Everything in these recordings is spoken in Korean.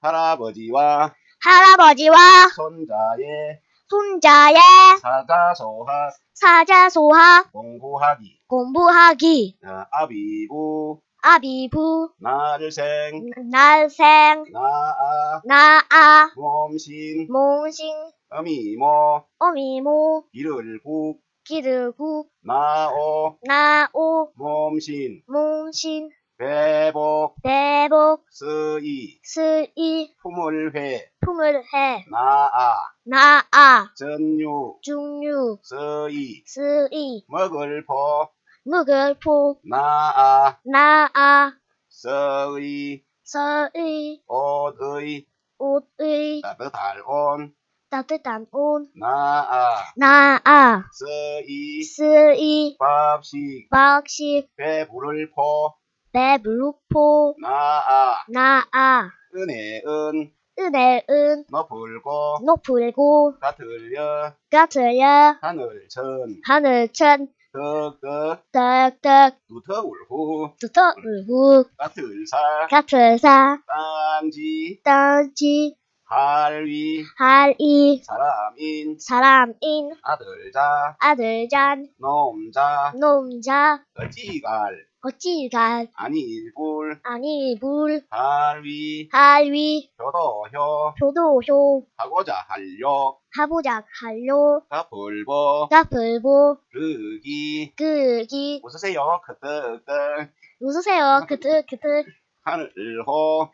할아버지와 손자의 사자소학 공부하기. 아비부 날생 나아 몸신 어미모 기르국 나오 몸신 배복 스이 품을회 나아 전유 스이 먹을포 나아 서의 옷의 따뜻한 온 나아 스이 밥식 배부르포 나아 은혜은 높을고 같으려 하늘천 덕덕 두터울후 같을사 땅지 할이 사람인 아들잔 놈자 어찌갈 아니불 할위 효도효 하보자 할려 가불보 르기 웃으세요 크득 하늘호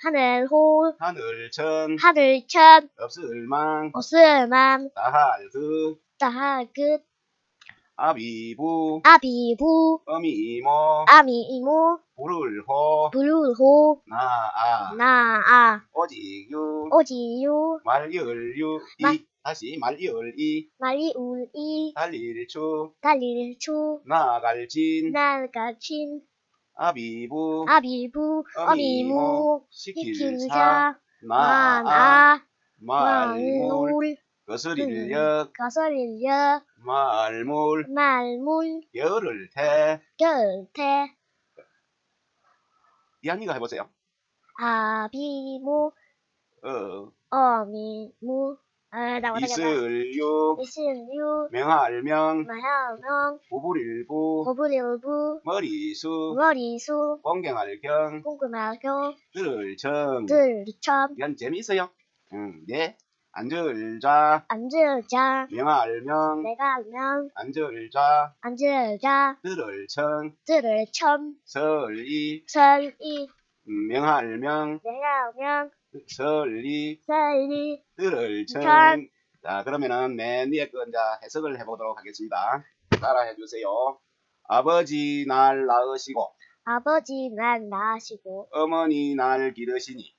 하늘천 없을망 따하긋 아비부 어미이모 부를호 나아 오지유 말리울이 달릴추 나갈친 아비부 어미이모 시킬자 마나 말물 거스릴려 말물 열을태 이한이가 해보세요. 아비모 어미무 이슬유 명할명 부부릴부 머리수 공경할경 들을청 이건 재미있어요. 네. 앉을자 명할명 앉을자 들을청 설이 명할명 설리 들을청. 자, 그러면은 맨 위에 거 이제 해석을 해보도록 하겠습니다. 따라해 주세요. 아버지 날 낳으시고 어머니 날 기르시니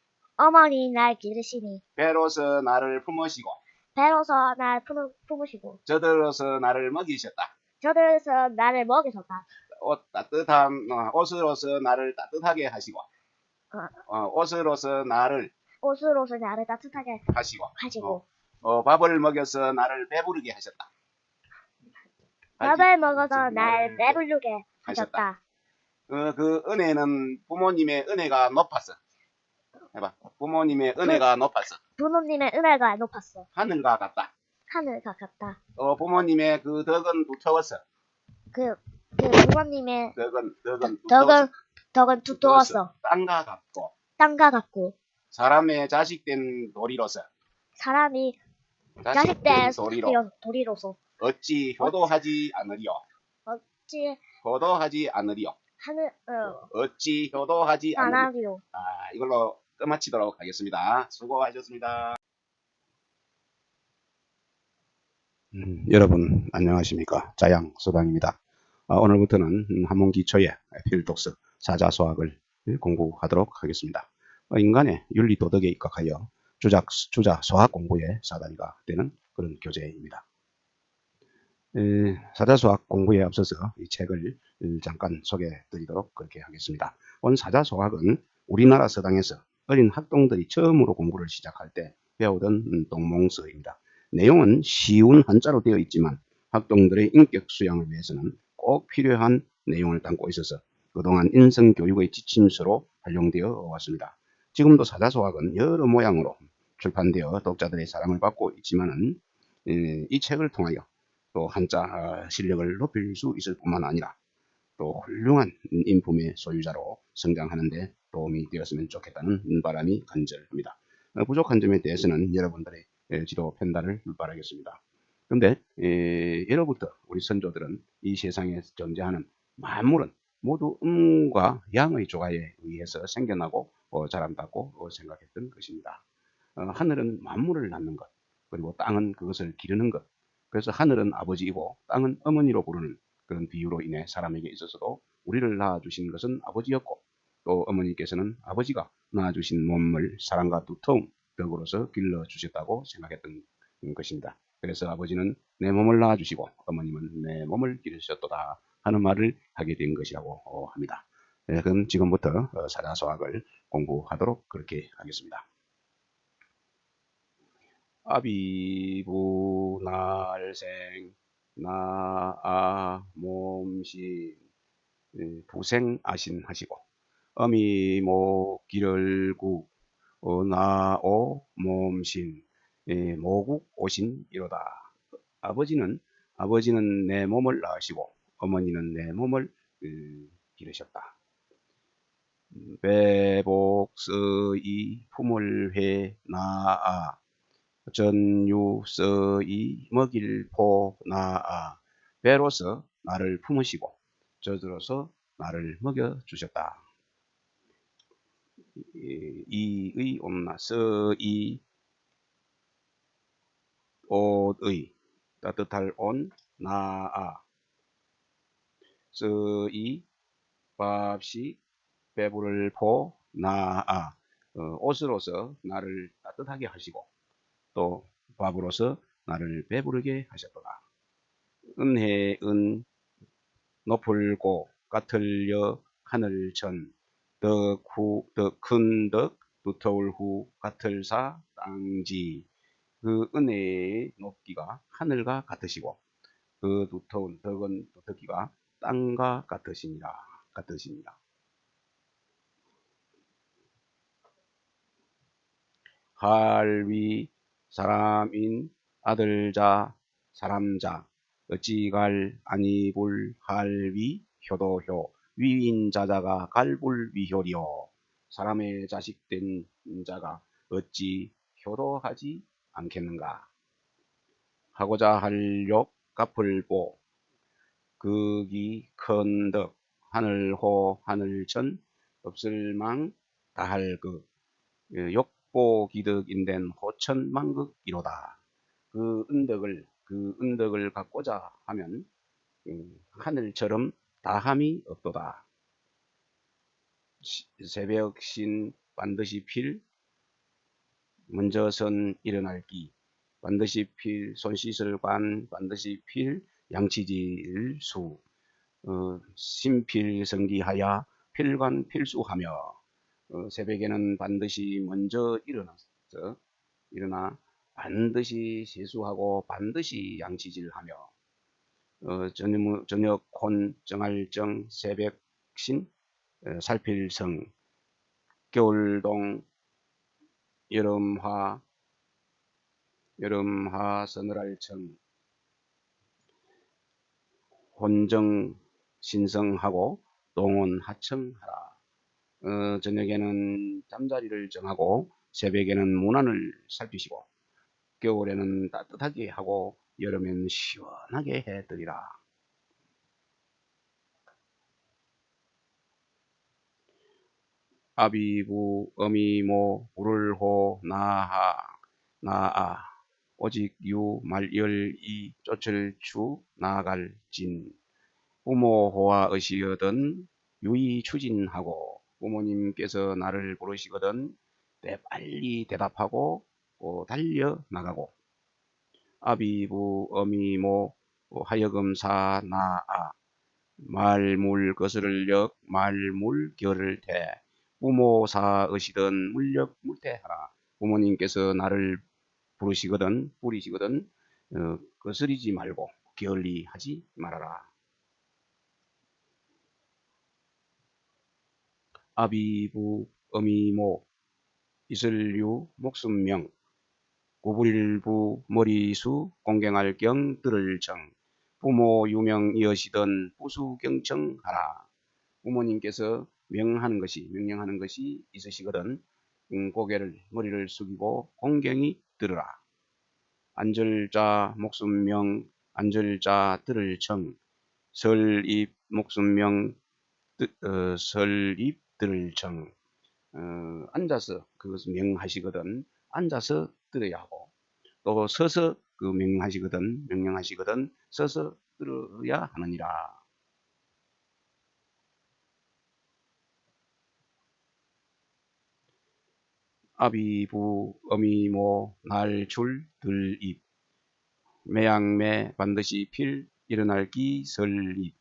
배로서 나를 품으시고 저들어서 나를 먹이셨다. 옷으로서 나를 따뜻하게 하시고 옷으로서 나를 따뜻하게 하시고 밥을 먹여서 나를 배부르게 하셨다. 밥을 먹어서 날 배부르게 하셨다. 그 은혜는 부모님의 은혜가 높았어. 해봐. 부모님의 은혜가 높았어. 하늘과 같다. 부모님의 그 덕은 두터웠어. 부모님의 덕은 두터웠어. 땅과 같고 사람의 자식된 도리로서 어찌 효도하지 않으리요. 이걸로 끝마치도록 하겠습니다. 수고하셨습니다. 여러분 안녕하십니까. 자양소당입니다. 오늘부터는 한문기초의 필독서 사자소학을 공부하도록 하겠습니다. 인간의 윤리도덕에 입각하여 주자 소학 공부의 사다리가 되는 그런 교재입니다. 사자소학 공부에 앞서서 이 책을 잠깐 소개해 드리도록 그렇게 하겠습니다. 오늘 사자소학은 우리나라 서당에서 어린 학동들이 처음으로 공부를 시작할 때 배우던 동몽서입니다. 내용은 쉬운 한자로 되어 있지만 학동들의 인격 수양을 위해서는 꼭 필요한 내용을 담고 있어서 그동안 인성교육의 지침서로 활용되어 왔습니다. 지금도 사자소학은 여러 모양으로 출판되어 독자들의 사랑을 받고 있지만은 이 책을 통하여 또 한자 실력을 높일 수 있을 뿐만 아니라 또 훌륭한 인품의 소유자로 성장하는 데 도움이 되었으면 좋겠다는 바람이 간절합니다. 부족한 점에 대해서는 여러분들의 지도 편달을 바라겠습니다. 그런데 예로부터 우리 선조들은 이 세상에 존재하는 만물은 모두 음과 양의 조화에 의해서 생겨나고 자란다고 생각했던 것입니다. 하늘은 만물을 낳는 것, 그리고 땅은 그것을 기르는 것. 그래서 하늘은 아버지이고 땅은 어머니로 부르는 그런 비유로 인해 사람에게 있어서도 우리를 낳아주신 것은 아버지였고, 또 어머니께서는 아버지가 낳아주신 몸을 사랑과 두터운 덕으로서 길러주셨다고 생각했던 것입니다. 그래서 아버지는 내 몸을 낳아주시고 어머님은 내 몸을 기르셨도다 하는 말을 하게 된 것이라고 합니다. 그럼 지금부터 사자소학을 공부하도록 그렇게 하겠습니다. 아비부날생 나아 몸신 부생아신 하시고 어미모 기를구 나오 몸신 모국 오신 이로다. 아버지는 내 몸을 낳으시고 어머니는 내 몸을 기르셨다. 배복서이 품을 회 나아 전유서이 먹일 포 나아. 배로서 나를 품으시고 젖으로서 나를 먹여주셨다. 이의 옴나 서이 옷의 따뜻할 온 나아 서이 밥시 배부를 포 나아. 옷으로서 나를 따뜻하게 하시고 또 밥으로서 나를 배부르게 하셨도다. 은혜은 높을고 같을려 하늘천 큰 덕 두터울 후 같을사 땅지. 그 은혜의 높기가 하늘과 같으시고 그 두터운 덕은 두텁기가 땅과 같으시니라. 할위 사람인 아들자 사람자 어찌갈 아니불 할위 효도효 위인자자가 갈불 위효리요. 사람의 자식된 자가 어찌 효도하지 않겠는가. 하고자 할욕 갚을보 극이 큰덕 하늘호 하늘천 없을망 다할극 욕보기득인된 호천망극이로다. 그 은덕을 갖고자 하면 하늘처럼 다함이 없도다. 새벽신 반드시 필 먼저선 일어날기 반드시 필 손씻을 관 반드시 필 양치질 수 심필성기하야 필관 필수하며 새벽에는 반드시 먼저 일어나 반드시 세수하고 반드시 양치질하며 저녁 혼 정할정 새벽신 살필성 겨울동 여름화 서늘할청 혼정 신성하고 동원 하청하라. 저녁에는 잠자리를 정하고 새벽에는 문안을 살피시고 겨울에는 따뜻하게 하고 여름에는 시원하게 해드리라. 아비부 어미모 우를호 나아 오직 유 말열이 쫓을 추 나갈진 부모호와 의시거든 유의 추진하고 부모님께서 나를 부르시거든 빨리 대답하고 달려나가고 아비부 어미모 하여금 사나아 말물 거스를 말물 결을 대 부모사 의시든 물력 물태하라. 부모님께서 나를 뿌리시거든 거스리지 말고 게을리하지 말아라. 아비부 어미모 이슬유 목숨명 구불부 머리수 공경할 경 들을 정 부모 유명 이어시던 부수경청 하라. 부모님께서 명령하는 것이 있으시거든 고개를 머리를 숙이고 공경히 들으라. 안절자 목숨명 안절자 들을 청 설입 목숨명 설입 들을 청 앉아서 그것을 명하시거든 앉아서 들어야 하고 또 서서 그 명령하시거든 서서 들어야 하느니라. 아비부 어미모 날출 들입 매양매 반드시 필 일어날 기 설입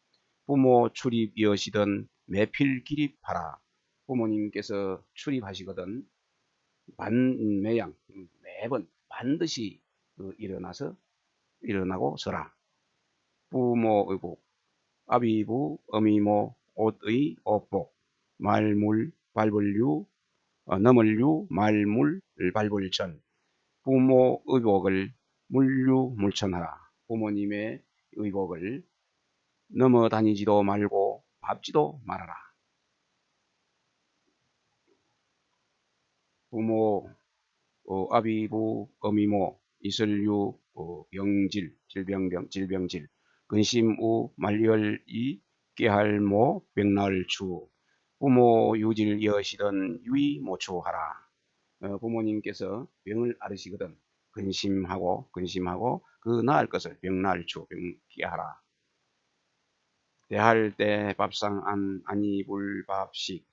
부모 출입이어시던 매필 기립하라. 부모님께서 출입하시거든 매양 매번 반드시 일어나고 서라. 부모 의복 아비부 어미모 옷의 옷복 말물 밟을유 넘을유 말물 밟을 전 부모 의복을 물유 물천하라. 부모님의 의복을 넘어다니지도 말고 밟지도 말아라. 부모 아비부 어미모 이슬유 병질 질병질 근심우 말열이 깨할모 병날추 부모 유질 여시던 유의모초하라. 부모님께서 병을 앓으시거든 근심하고 그 나을 것을 병날추 병깨하라. 대할 때 밥상 안 아니불 밥식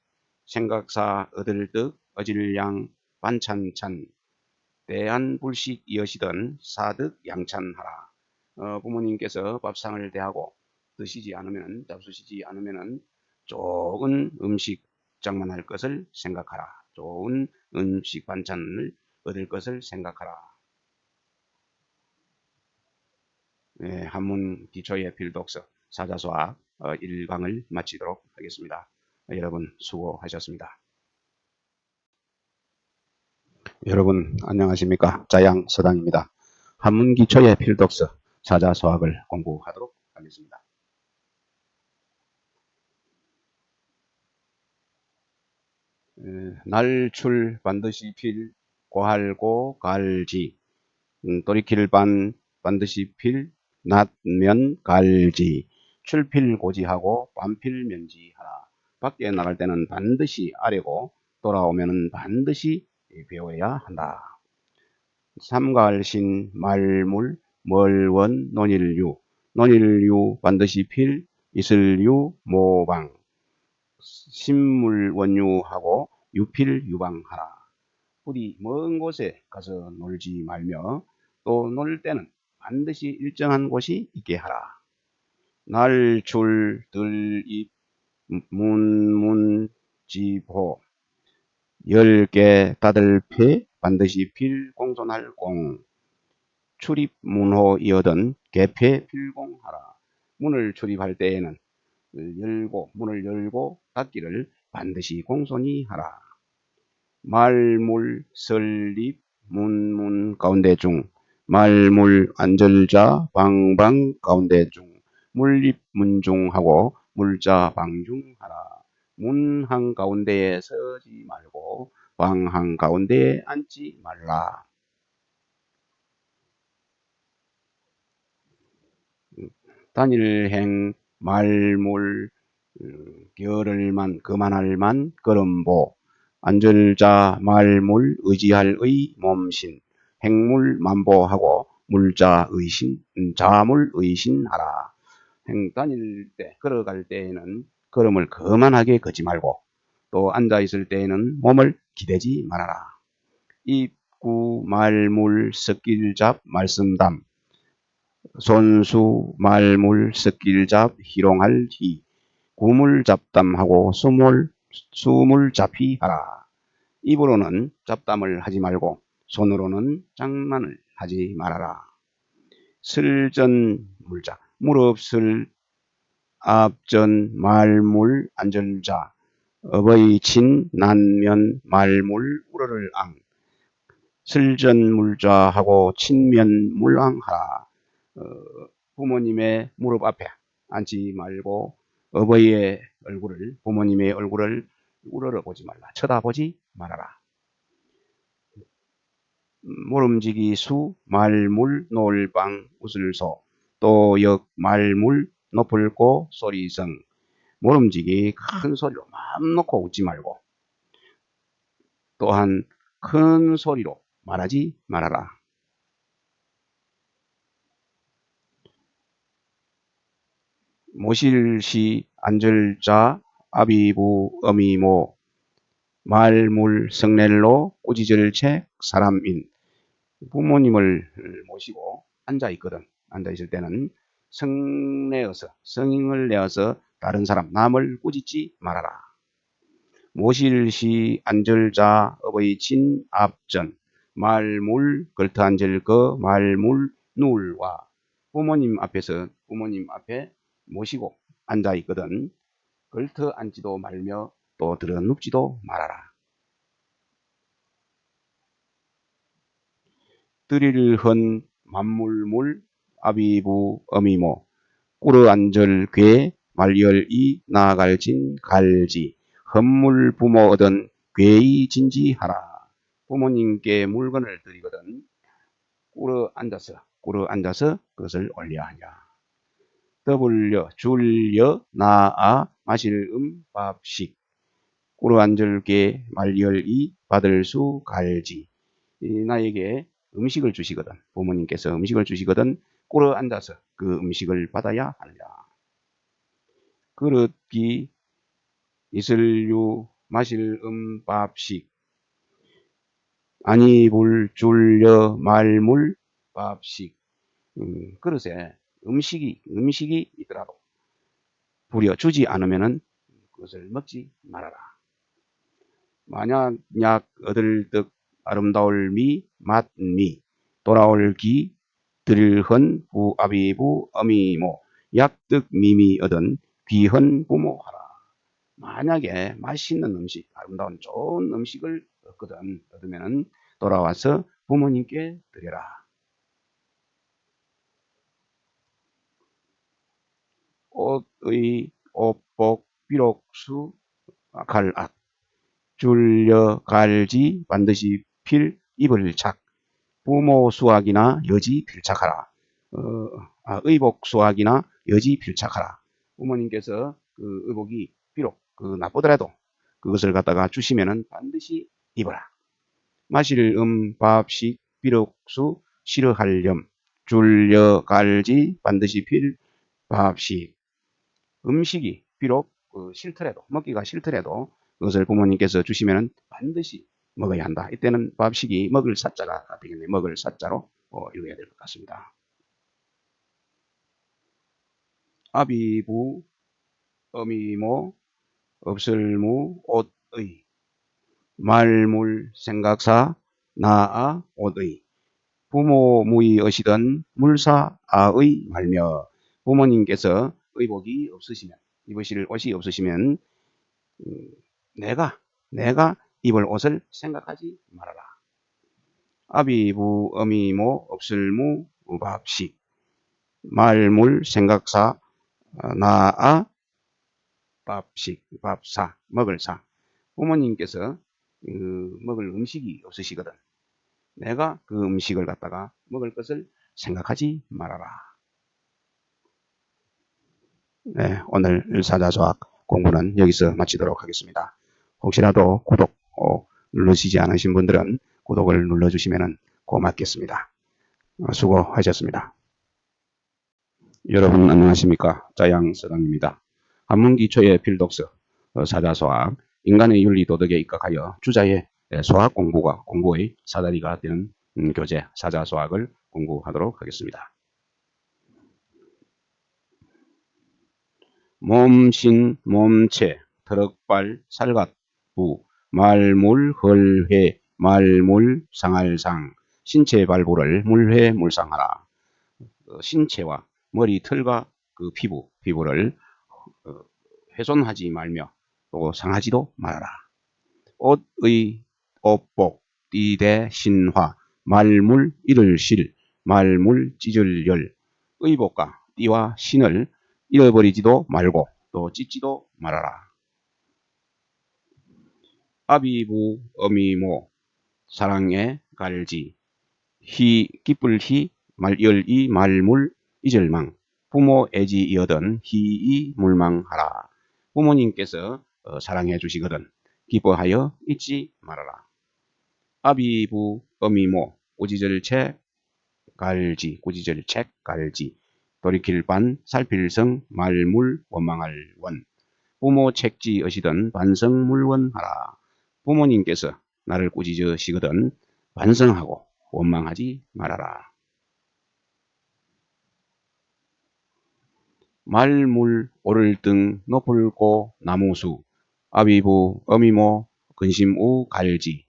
생각사 얻을 득 어질양 반찬찬 대한불식 이어시던 사득 양찬하라. 부모님께서 밥상을 대하고 잡수시지 않으면 좋은 음식 장만할 것을 생각하라. 좋은 음식 반찬을 얻을 것을 생각하라. 한문 기초의 필독서 사자수학 1강을 마치도록 하겠습니다. 여러분 수고하셨습니다. 여러분 안녕하십니까. 자양서당입니다. 한문 기초의 필독서 사자수학을 공부하도록 하겠습니다. 날출 반드시 필 고할고 갈지 돌이킬 반 반드시 필 낫면 갈지 출필고지하고 반필면지하라. 밖에 나갈 때는 반드시 아래고 돌아오면 반드시 배워야 한다. 삼갈신 말물 멀원 논일유 반드시 필 이슬유 모방 신물원유하고 유필 유방하라. 우리 먼 곳에 가서 놀지 말며 또 놀 때는 반드시 일정한 곳이 있게 하라. 날출 들입 문지보 10개 닫을패 반드시 필공손할 공 출입 문호 이어든 개패 필공하라. 문을 출입할 때에는 문을 열고 닫기를 반드시 공손히 하라. 말물 설립 문문 가운데 중 말물 안절자 방방 가운데 중 물립 문중하고 물자 방중하라. 문 한가운데에 서지 말고 방 한가운데에 앉지 말라. 단일행 말물 겨를만 그만할만 걸음보 안절자 말물 의지할의 몸신 행물 만보하고 물자 의신 자물 의신하라. 다닐 때 걸어갈 때에는 걸음을 거만하게 걷지 말고 또 앉아있을 때에는 몸을 기대지 말아라. 입구 말물 섞일잡 말씀담 손수 말물 섞일잡 희롱할 희 구물 잡담하고 숨을 잡히 하라. 입으로는 잡담을 하지 말고 손으로는 장난을 하지 말아라. 슬전 물자 무릎슬 앞전 말물 안절자 어버이 친 난면 말물 우러를 앙 슬전물좌하고 친면물랑하라. 부모님의 무릎 앞에 앉지 말고 어버이의 얼굴을 부모님의 얼굴을 우러러보지 말라. 쳐다보지 말아라. 모름지기 수 말물 놀방 웃을소 또역 말물 높을고 소리성. 모름지기 큰 소리로 마음 놓고 웃지 말고 또한 큰 소리로 말하지 말아라. 모실시 안절자 아비부 어미모 말물 성넬로 꾸짖을책 사람인. 부모님을 모시고 앉아있거든. 앉아있을 때는 성내어서 성인을 내어서 다른 사람 남을 꾸짖지 말아라. 모실시 안절자 어버이 친 앞전 말물 걸터 앉을 거 말물 누울와. 부모님 앞에서 부모님 앞에 모시고 앉아있거든. 걸터 앉지도 말며 또 들어 눕지도 말아라. 뜨릴헌 만물물 아비부 어미모 꿇어 앉을 괴 말열이 나갈진 갈지 헌물 부모 얻은 괴이 진지하라. 부모님께 물건을 드리거든 꿇어 앉아서 그것을 올려야 하냐. 더불려 줄여 나아 마실 밥식 꿇어 앉을 게 말열이 받을 수 갈지. 나에게 음식을 주시거든 부모님께서 음식을 주시거든 꿇어 앉아서 그 음식을 받아야 하느냐. 그릇기 이슬유 마실 밥식 아니 불 줄여 말물 밥식. 그릇에 음식이 있더라도 부려 주지 않으면은 그것을 먹지 말아라. 만약 얻을 득 아름다울 미 맛미 돌아올 기 들헌 부아비부 어미모 약득 미미 얻은 귀헌 부모하라. 만약에 맛있는 음식 아름다운 좋은 음식을 얻으면 돌아와서 부모님께 드려라. 옷의 옷복 비록수 갈악 줄여 갈지 반드시 필 입을 착 부모 수학이나 여지 필착하라. 의복 수학이나 여지 필착하라. 부모님께서 그 의복이 비록 나쁘더라도 그것을 갖다가 주시면은 반드시 입어라. 마실 밥식 비록수 싫어할렴 줄여 갈지 반드시 필 밥식. 음식이 비록 싫더라도 먹기가 싫더라도 그것을 부모님께서 주시면은 반드시 먹어야 한다. 이때는 밥식이 먹을 사자가 되겠네. 먹을 사자로 읽어야 될 것 같습니다. 아비부 어미모 없을무 옷의 말물 생각사 나아 옷의 부모 무의하시던 물사 아의 말며. 부모님께서 의복이 없으시면 입으실 옷이 없으시면 내가 입을 옷을 생각하지 말아라. 아비부 어미모 없을무 밥식 말물 생각사 나아 밥식 밥사 먹을 사. 부모님께서 먹을 음식이 없으시거든 내가 그 음식을 갖다가 먹을 것을 생각하지 말아라. 네, 오늘 사자조학 공부는 여기서 마치도록 하겠습니다. 혹시라도 구독 누르시지 않으신 분들은 구독을 눌러주시면 고맙겠습니다. 수고하셨습니다. 여러분 안녕하십니까? 자양서당입니다. 한문기초의 필독서 사자소학 인간의 윤리 도덕에 입각하여 주자의 소학 공부의 사다리가 되는 교재 사자소학을 공부하도록 하겠습니다. 몸신 몸체 더럭발 살갑부 말물 헐회 말물 상할상 신체 발부를 물회 물상하라. 신체와 머리 털과 그 피부를 훼손하지 말며 또 상하지도 말아라. 옷의 옷복, 띠대 신화, 말물 이를 실, 말물 찢을 열, 의복과 띠와 신을 잃어버리지도 말고 또 찢지도 말아라. 아비부 어미모 사랑에 갈지 기쁠 열이 말물 이절망 부모 애지이어든 희이 물망하라. 부모님께서 사랑해 주시거든 기뻐하여 잊지 말아라. 아비부 어미모 꾸짖을책 갈지 돌이킬 반 살필성 말물 원망할 원 부모 책지으시던 반성물원하라. 부모님께서 나를 꾸짖으시거든 반성하고 원망하지 말아라. 말물 오를 등 높을고 나무수 아비부 어미모 근심우 갈지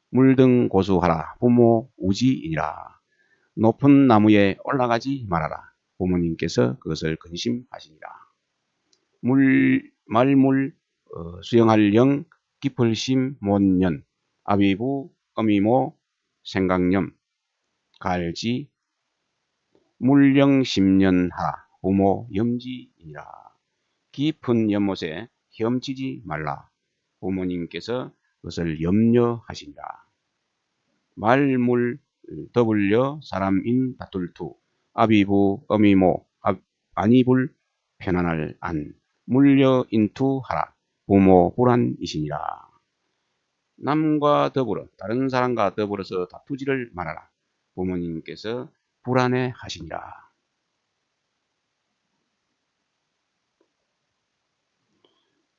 물등 고수하라. 부모 우지이니라. 높은 나무에 올라가지 말아라. 부모님께서 그것을 근심하시니라. 말물 수영할 영 깊을심 못년 아비부 어미모 생각념 갈지 물령 10년하라. 부모 염지이니라. 깊은 연못에 헤엄치지 말라. 부모님께서 그것을 염려하시니라. 말물 더불려 사람인 다툴투 아비부 어미모 안이불 편안할 안 물려 인투하라. 부모 불안이시니라. 남과 더불어 다른 사람과 더불어서 다투지를 말아라. 부모님께서 불안해 하시니라.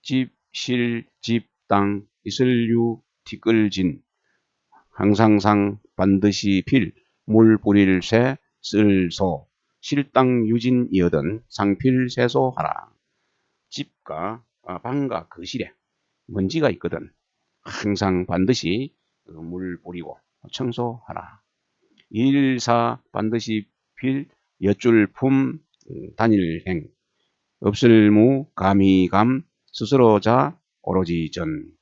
집, 실, 집, 땅, 이슬유, 티끌진 항상상 반드시 필, 물 뿌릴 새, 쓸 소, 실땅 유진이어든 상필세소하라. 집과 방과 거실에 먼지가 있거든 항상 반드시 물 뿌리고 청소하라. 일사 반드시 필, 여줄품 단일행 없을무 감이감 스스로자 오로지 전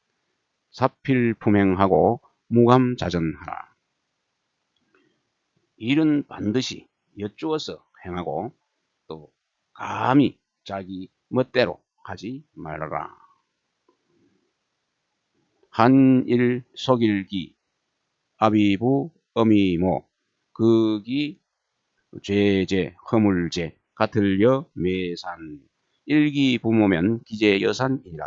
사필품행하고 무감자전하라. 일은 반드시 여쭈어서 행하고 또 감히 자기 멋대로 하지 말아라. 한일 속일기 아비부 어미모 극이 죄제 허물제 같을려 매산 일기 부모면 기재 여산이라.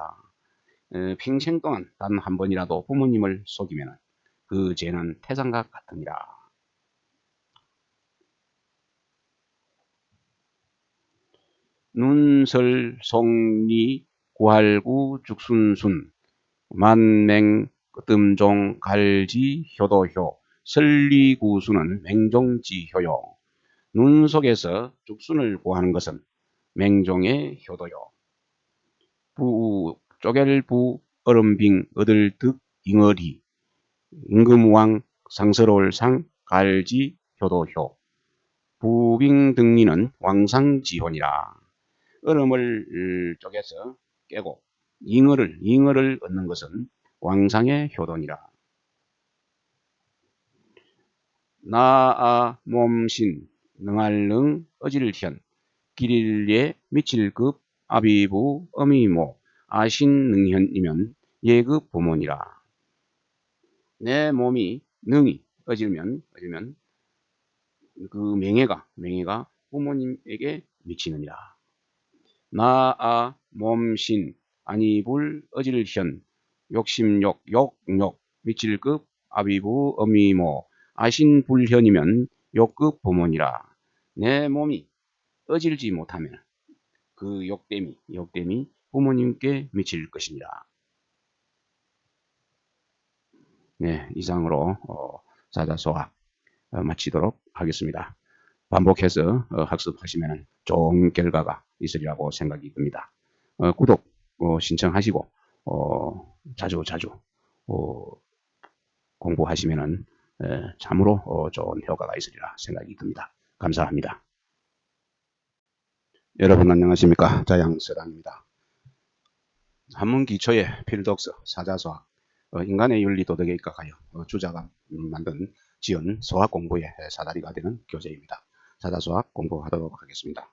평생 동안 단 한 번이라도 부모님을 속이면 그 죄는 태산과 같으니라. 눈설 송리 구할구 죽순순 만맹 뜸종 갈지 효도효 설리구수는 맹종지효요. 눈 속에서 죽순을 구하는 것은 맹종의 효도요. 쪼갤부 얼음빙 얻을득 잉어리 임금왕 상스러울 상 갈지 효도효 부빙등리는 왕상지혼이라. 얼음을 쪼개서 깨고 잉어를 얻는 것은 왕상의 효도니라. 나아 몸신 능할능 어질현 길일예 미칠급 아비부 어미모 아신능현이면 예급 부모니라. 내 몸이 능히 어질면 그 명예가 부모님에게 미치느니라. 나아 몸신 아니불 어질현 욕심욕 욕욕 미칠급 아비부 어미모 아신불현이면 욕급 부모니라. 내 몸이 어질지 못하면 그 욕됨이 부모님께 미칠 것입니다. 네, 이상으로 사자소학 마치도록 하겠습니다. 반복해서 학습하시면 좋은 결과가 있으리라고 생각이 듭니다. 구독 신청하시고 자주 공부하시면 참으로 좋은 효과가 있으리라 생각이 듭니다. 감사합니다. 여러분 안녕하십니까? 자양서당입니다. 한문 기초의 필독서 사자소학, 인간의 윤리 도덕에 입각하여 주자가 만든 지은 소학 공부의 사다리가 되는 교재입니다. 사자소학 공부하도록 하겠습니다.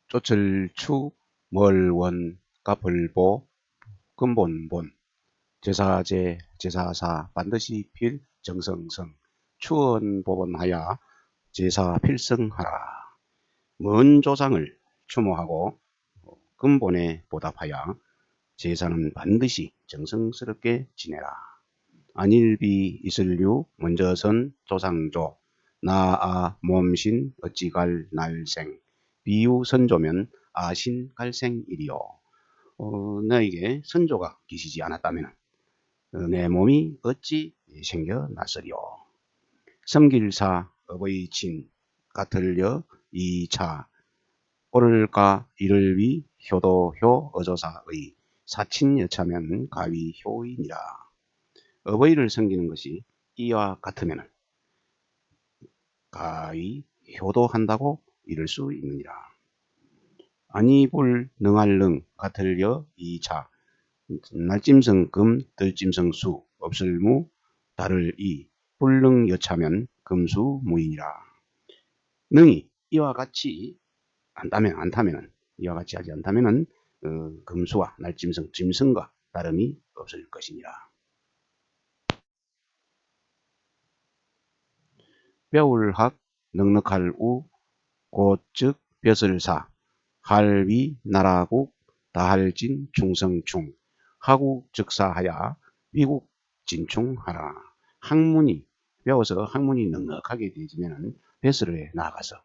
쫓을추 멀원 까불보 근본본 제사제 제사사 반드시 필 정성성 추언보본하야 제사 필성하라. 먼 조상을 추모하고 근본에 보답하여 제사는 반드시 정성스럽게 지내라. 안일비 이슬류 먼저선 조상조 나아 몸신 어찌갈 날생 비유 선조면 아신 갈생이리요. 너에게 선조가 계시지 않았다면 내 몸이 어찌 생겨났으리요. 섬길사 어버이 친 같을려 이차 오를까 이를 위 효도효 어조사의 사친여차면 가위 효이니라. 어버이를 섬기는 것이 이와 같으면 가위 효도한다고 이를 수 있느니라. 아니볼 능할 능 같을려 이차 날짐승 금 들짐승 수 없을 무 다를 이 불능 여차면 금수 무이니라. 능이 이와 같이 안타면은 이와 같이 하지 않다면은 금수와 날짐승 짐승과 다름이 없을 것이니라. 뼈울학 넉넉할 우 곧즉 벼슬사 할위 나라국 다할진 충성충 하국 즉사하야 위국 진충하라. 학문이 배워서 학문이 넉넉하게 되지면은 벼슬에 나가서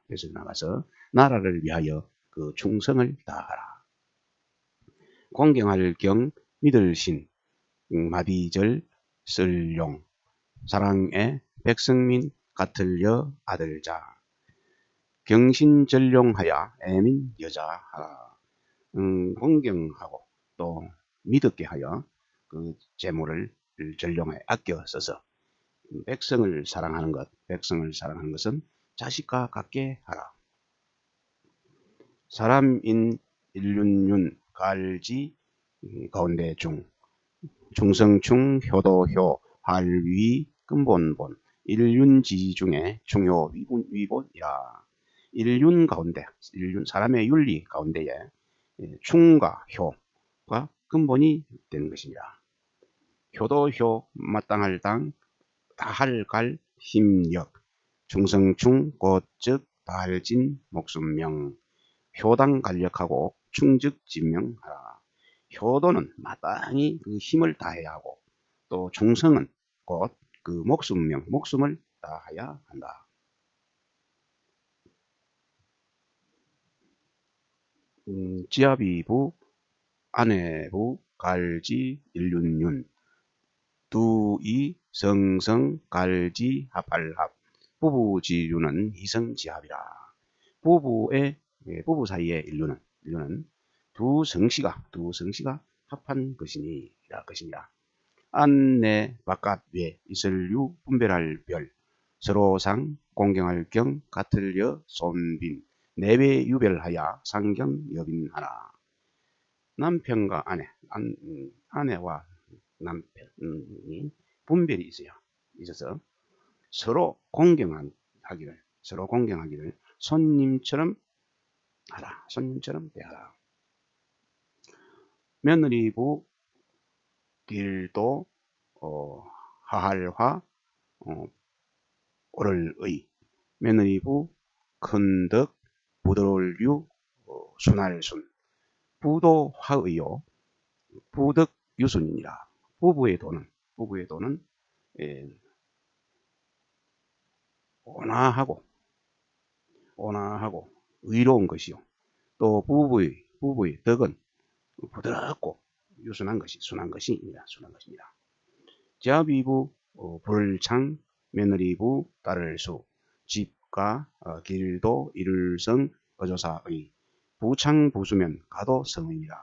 나라를 위하여 그 충성을 다하라. 공경할 경 믿을 신 마비절 쓸용 사랑의 백성민 같을려 아들자 경신전룡하야 애민 여자하라. 공경하고 또 믿었게 하여 그 재물을 전룡에 아껴 써서 백성을 사랑하는 것은 자식과 같게 하라. 사람인 일륜윤 갈지 가운데 중 중성충 효도효 할위 근본본 일륜지 중에 중효 위본이라. 일륜 가운데 사람의 윤리 가운데에 충과 효가 근본이 되는 것입니다. 효도효 마땅할 당 다할 갈 힘력 중성충 곧즉 다할진 목숨명 효당 간력하고 충즉 진명하라. 효도는 마땅히 그 힘을 다해야 하고 또 충성은 곧 그 목숨을 다해야 한다. 지아비부 아내부 갈지 일륜윤 두이 성성 갈지 합할합 부부지륜은 이성지합이라. 부부 사이의 인륜은 두 성씨가 합한 것이니라 것입니다. 안내 바깥 외 이설류 분별할 별 서로상 공경할 경 같을려 손빈 내외 유별하여 상경 여빈하라. 남편과 아내와 남편이 분별이 있어서 서로 공경하기를 손님처럼 대하라. 며느리부 길도 하할화 오를의 며느리부 큰덕 부드러울유 순할순 부도화의요 부덕유순이니라. 부부의 도는 온화하고 의로운 것이요 또 부부의 덕은 부드럽고 순한 것입니다. 자비부 불창 며느리부 따를수 집과 길도 이룰성 어조사의 부창부수면 가도 성의니라.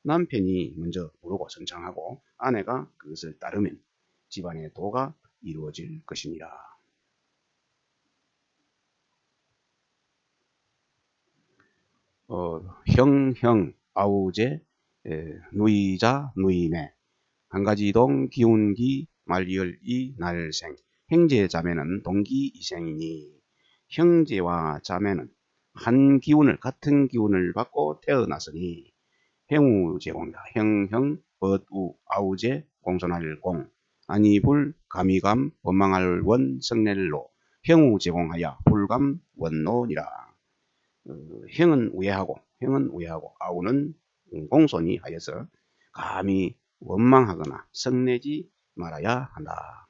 남편이 먼저 부르고 성창하고 아내가 그것을 따르면 집안의 도가 이루어질 것입니다. 형, 아우제, 누이자, 누이매, 한가지동, 기운기, 말이을이, 날생, 형제 자매는 동기 이생이니 형제와 자매는 한 기운을 같은 기운을 받고 태어났으니 행우 제공이다. 형, 벗우, 아우제, 공손할 공, 아니불, 감이감, 원망할 원, 성nel로, 형우 제공하여 불감, 원노니라. 형은 우애하고, 아우는 공손히 하여서 감히 원망하거나 성내지 말아야 한다.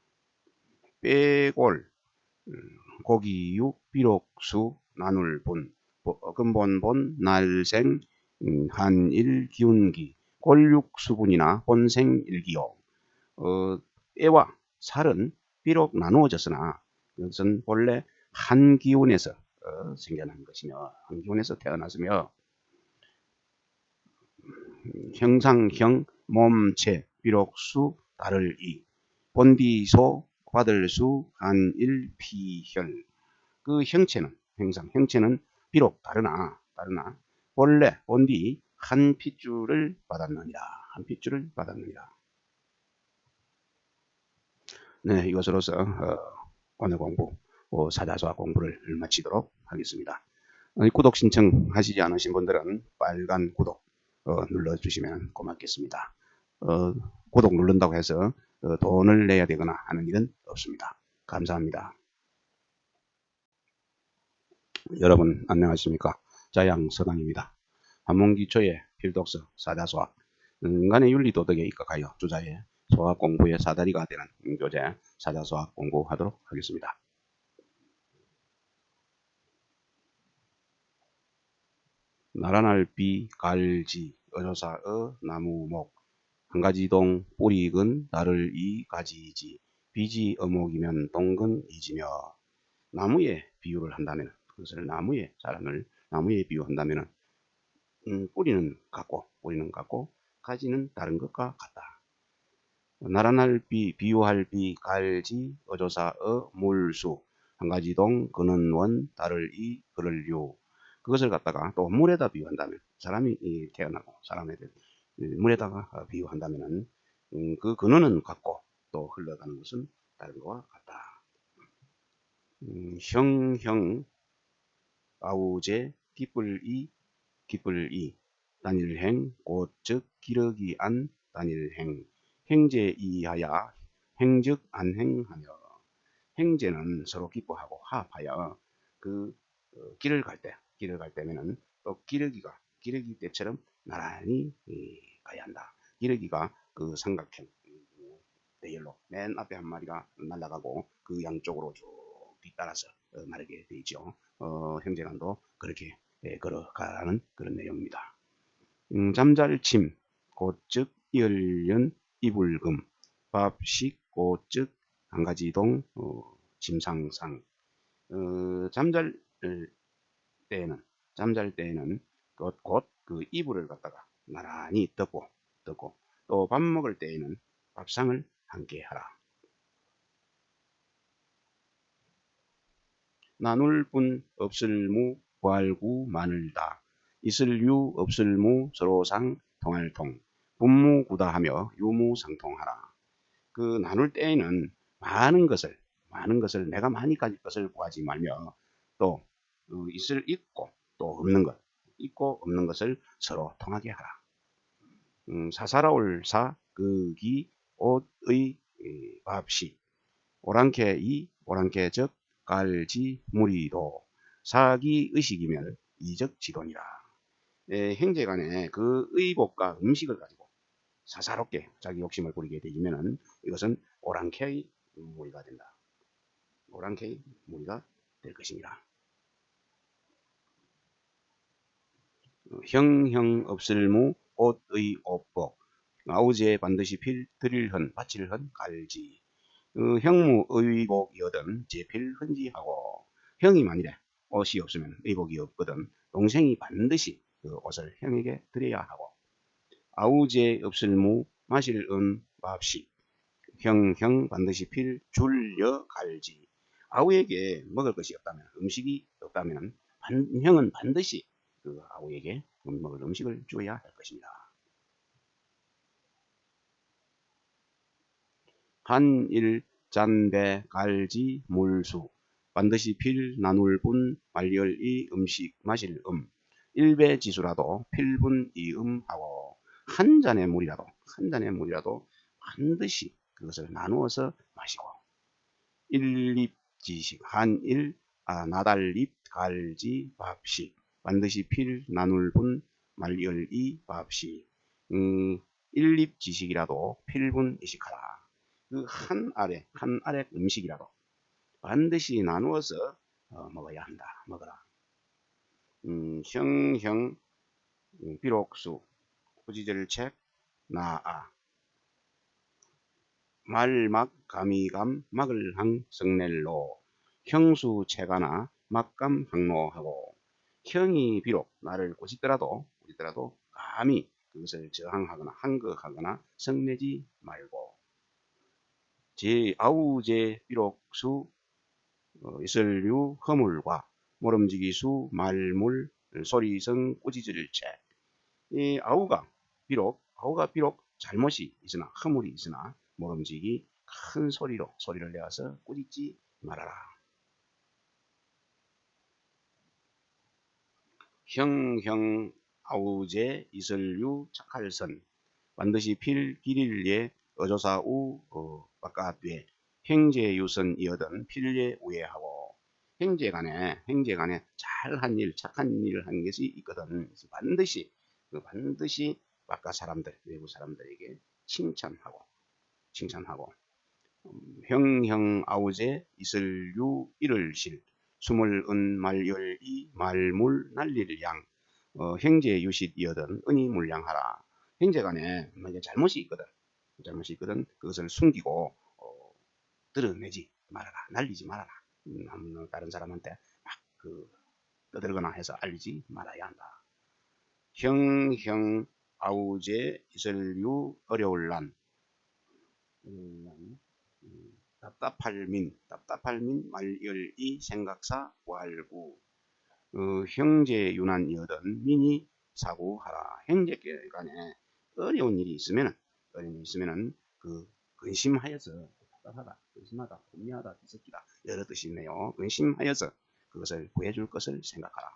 빼골, 고기육, 비록수, 나눌분, 근본본, 날생, 한일, 기운기, 꼴육수분이나 본생일기요. 애와 살은 비록 나누어졌으나 그것은 본래 한 기운에서 생겨난 것이며 한 기운에서 태어났으며 형상형, 몸체, 비록 수, 다를 이, 본비소, 받을 수, 한일, 피혈. 그 형체는 비록 다르나 본래 본디 한 핏줄을 받았느니라. 네, 이것으로서 오늘 공부 사자수학 공부를 마치도록 하겠습니다. 구독 신청하시지 않으신 분들은 빨간 구독 눌러주시면 고맙겠습니다. 구독 누른다고 해서 돈을 내야 되거나 하는 일은 없습니다. 감사합니다. 여러분 안녕하십니까? 자양서당입니다. 한문기초의 필독서 사자수학, 인간의 윤리도덕에 입각하여 주자의 수학 공부의 사다리가 되는 교재 사자수학 공부하도록 하겠습니다. 나라날비, 갈지, 어조사어, 나무목, 한가지동, 뿌리근, 나를 이, 가지지, 비지, 어목이면 동근, 이지며. 나무에 비유를 한다면, 그것을 사람을 나무에 비유한다면 뿌리는 같고 가지는 다른 것과 같다. 나라날비, 비유할비, 갈지, 어조사어, 물수, 한가지동, 근원원, 다를이, 그를유. 그것을 갖다가 또 물에다 비유한다면, 사람이 태어나고 사람에 대해 물에다가 비유한다면은 그 근원은 같고 또 흘러가는 것은 다른 것과 같다. 형, 아우제, 기쁠이, 단일행, 곧, 즉, 기러기 안, 단일행, 행제이하야, 행즉 안행하며. 행제는 서로 기뻐하고 화합하여 그 길을 갈 때면은 또 기러기 때처럼 나란히 가야 한다. 기러기가 그 삼각형 대열로 맨 앞에 한 마리가 날아가고 그 양쪽으로 쭉 뒤따라서 마르게 되죠. 형제간도 그렇게 걸어가라는 그런 내용입니다. 잠잘침, 곧즉 이을련, 이불금, 밥식, 곧즉 한가지동, 침상상. 잠잘 때에는 곧 그 이불을 갖다가 나란히 덮고 또 밥 먹을 때에는 밥상을 함께 하라. 나눌 분 없을 무, 부할구 마늘다. 있을 유 없을 무, 서로상 통할통. 분무구다하며 유무상통하라. 그 나눌 때에는 많은 것을 내가 많이 가질 것을 구하지 말며 또 있고 또 없는 것을 서로 통하게 하라. 사사라올 사, 극이, 옷의, 밥시, 오랑캐 적, 갈지, 무리도, 사기 의식이면 이적 지론이라. 형제간에 그 의복과 음식을 가지고 사사롭게 자기 욕심을 부리게 되면은 이것은 오랑캐의 무리가 된다. 오랑캐의 무리가 될 것입니다. 형 없을무, 옷의 옷복, 아우지에 반드시 드릴헌, 바칠헌, 갈지. 형무 의복이거든 제필 헌지하고. 형이 만일에 옷이 없으면 의복이 없거든 동생이 반드시 그 옷을 형에게 드려야 하고. 아우지에 없을무, 마실 밥시. 형 반드시 줄여 갈지. 아우에게 먹을 것이 없다면, 음식이 없다면 형은 반드시 그 아우에게 먹을 음식을 주어야 할 것입니다. 한일 잔배 갈지 물수 반드시 필 나눌 분 말열이 음식 마실 일배지수라도 필분 이음하고 한 잔의 물이라도 반드시 그것을 나누어서 마시고 일립지식 한일 나달립 갈지 밥시 반드시 필 나눌 분 말열이 밥시 일립지식이라도 필분 이식하라. 그 한 알의 음식이라도 반드시 나누어서 먹어야 한다. 먹어라. 형형 비록수 꾸지절책 나아 말막 가미감 막을항 성넬로 형수 체가나 막감 항로하고 형이 비록 나를 꾸짖더라도 감히 그것을 저항하거나 항거하거나 성내지 말고 제 아우제 비록수 이슬류 허물과 모름지기수 말물 소리성 꾸짖을채 이 아우가 비록 잘못이 있으나 허물이 있으나 모름지기 큰 소리를 내어서 꾸짖지 말아라. 형형 아우제 이슬류 착할선 반드시 필 길일예 어조사우 바깥뒤에 행제유선 이어든 필예 우예하고 행제간에 잘한 일 착한 일을 한 것이 있거든 반드시 바깥 사람들 외부 사람들에게 칭찬하고 형형 아우제 이슬유 이를실 수물은 말열이 말물 날릴 양 행제 유식 이어든 은이 물량하라. 행제간에 만약에 잘못이 있거든 그것을 숨기고 드러내지 말아라. 날리지 말아라. 다른 사람한테 막 떠들거나 해서 알리지 말아야 한다. 형형 아우제 이슬유 어려울 난 답답할 민 말열이 생각사 부활구 형제 유난 이어든 민이 사고하라. 형제간에 어려운 일이 있으면은 그 근심하여서 답답하다, 근심하다, 고민하다, 뒤섞이다 여러 뜻이 있네요. 근심하여서 그것을 구해줄 것을 생각하라.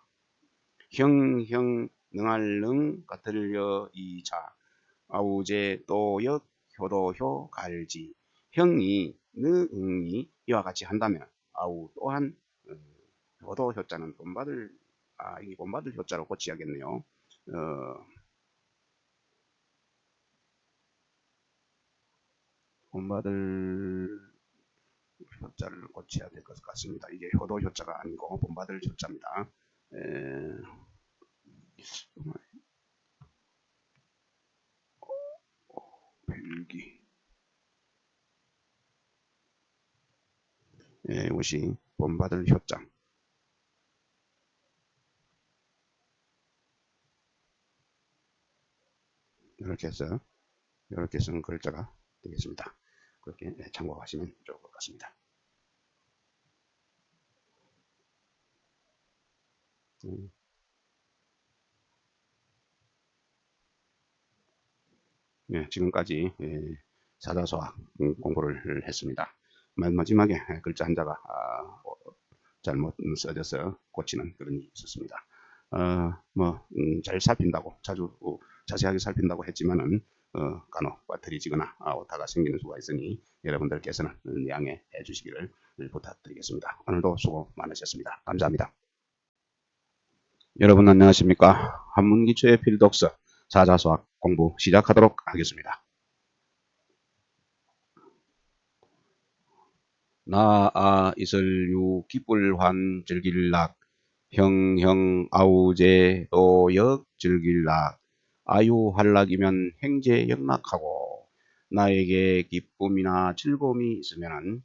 형형 능할 같을려 이자 아우제 또역 효도효 갈지 형이 능이 이와 같이 한다면 아우 또한 효도 효자는 본받을 이 본받을 효자로 고치야겠네요. 본받을 효자를 고쳐야 될 것 같습니다. 이게 효도 효자가 아니고 본받을 효자입니다. 필기 이것이 본받을 효자 이렇게 쓴 글자가 되겠습니다. 그렇게 참고하시면 좋을 것 같습니다. 지금까지 사자소학 공부를 했습니다. 마지막에 글자 한자가 잘못 써져서 고치는 그런 일이 있었습니다. 잘 살핀다고 자세하게 살핀다고 했지만은 간혹 빠뜨리지거나 오타가 생기는 수가 있으니 여러분들께서는 양해해 주시기를 부탁드리겠습니다. 오늘도 수고 많으셨습니다. 감사합니다. 여러분 안녕하십니까? 한문기초의 필독서 사자수학 공부 시작하도록 하겠습니다. 나아 이슬유 기뿔환 즐길락 형형 아우제 도역 즐길락 아유할락이면 행제 역락하고 나에게 기쁨이나 즐거움이 있으면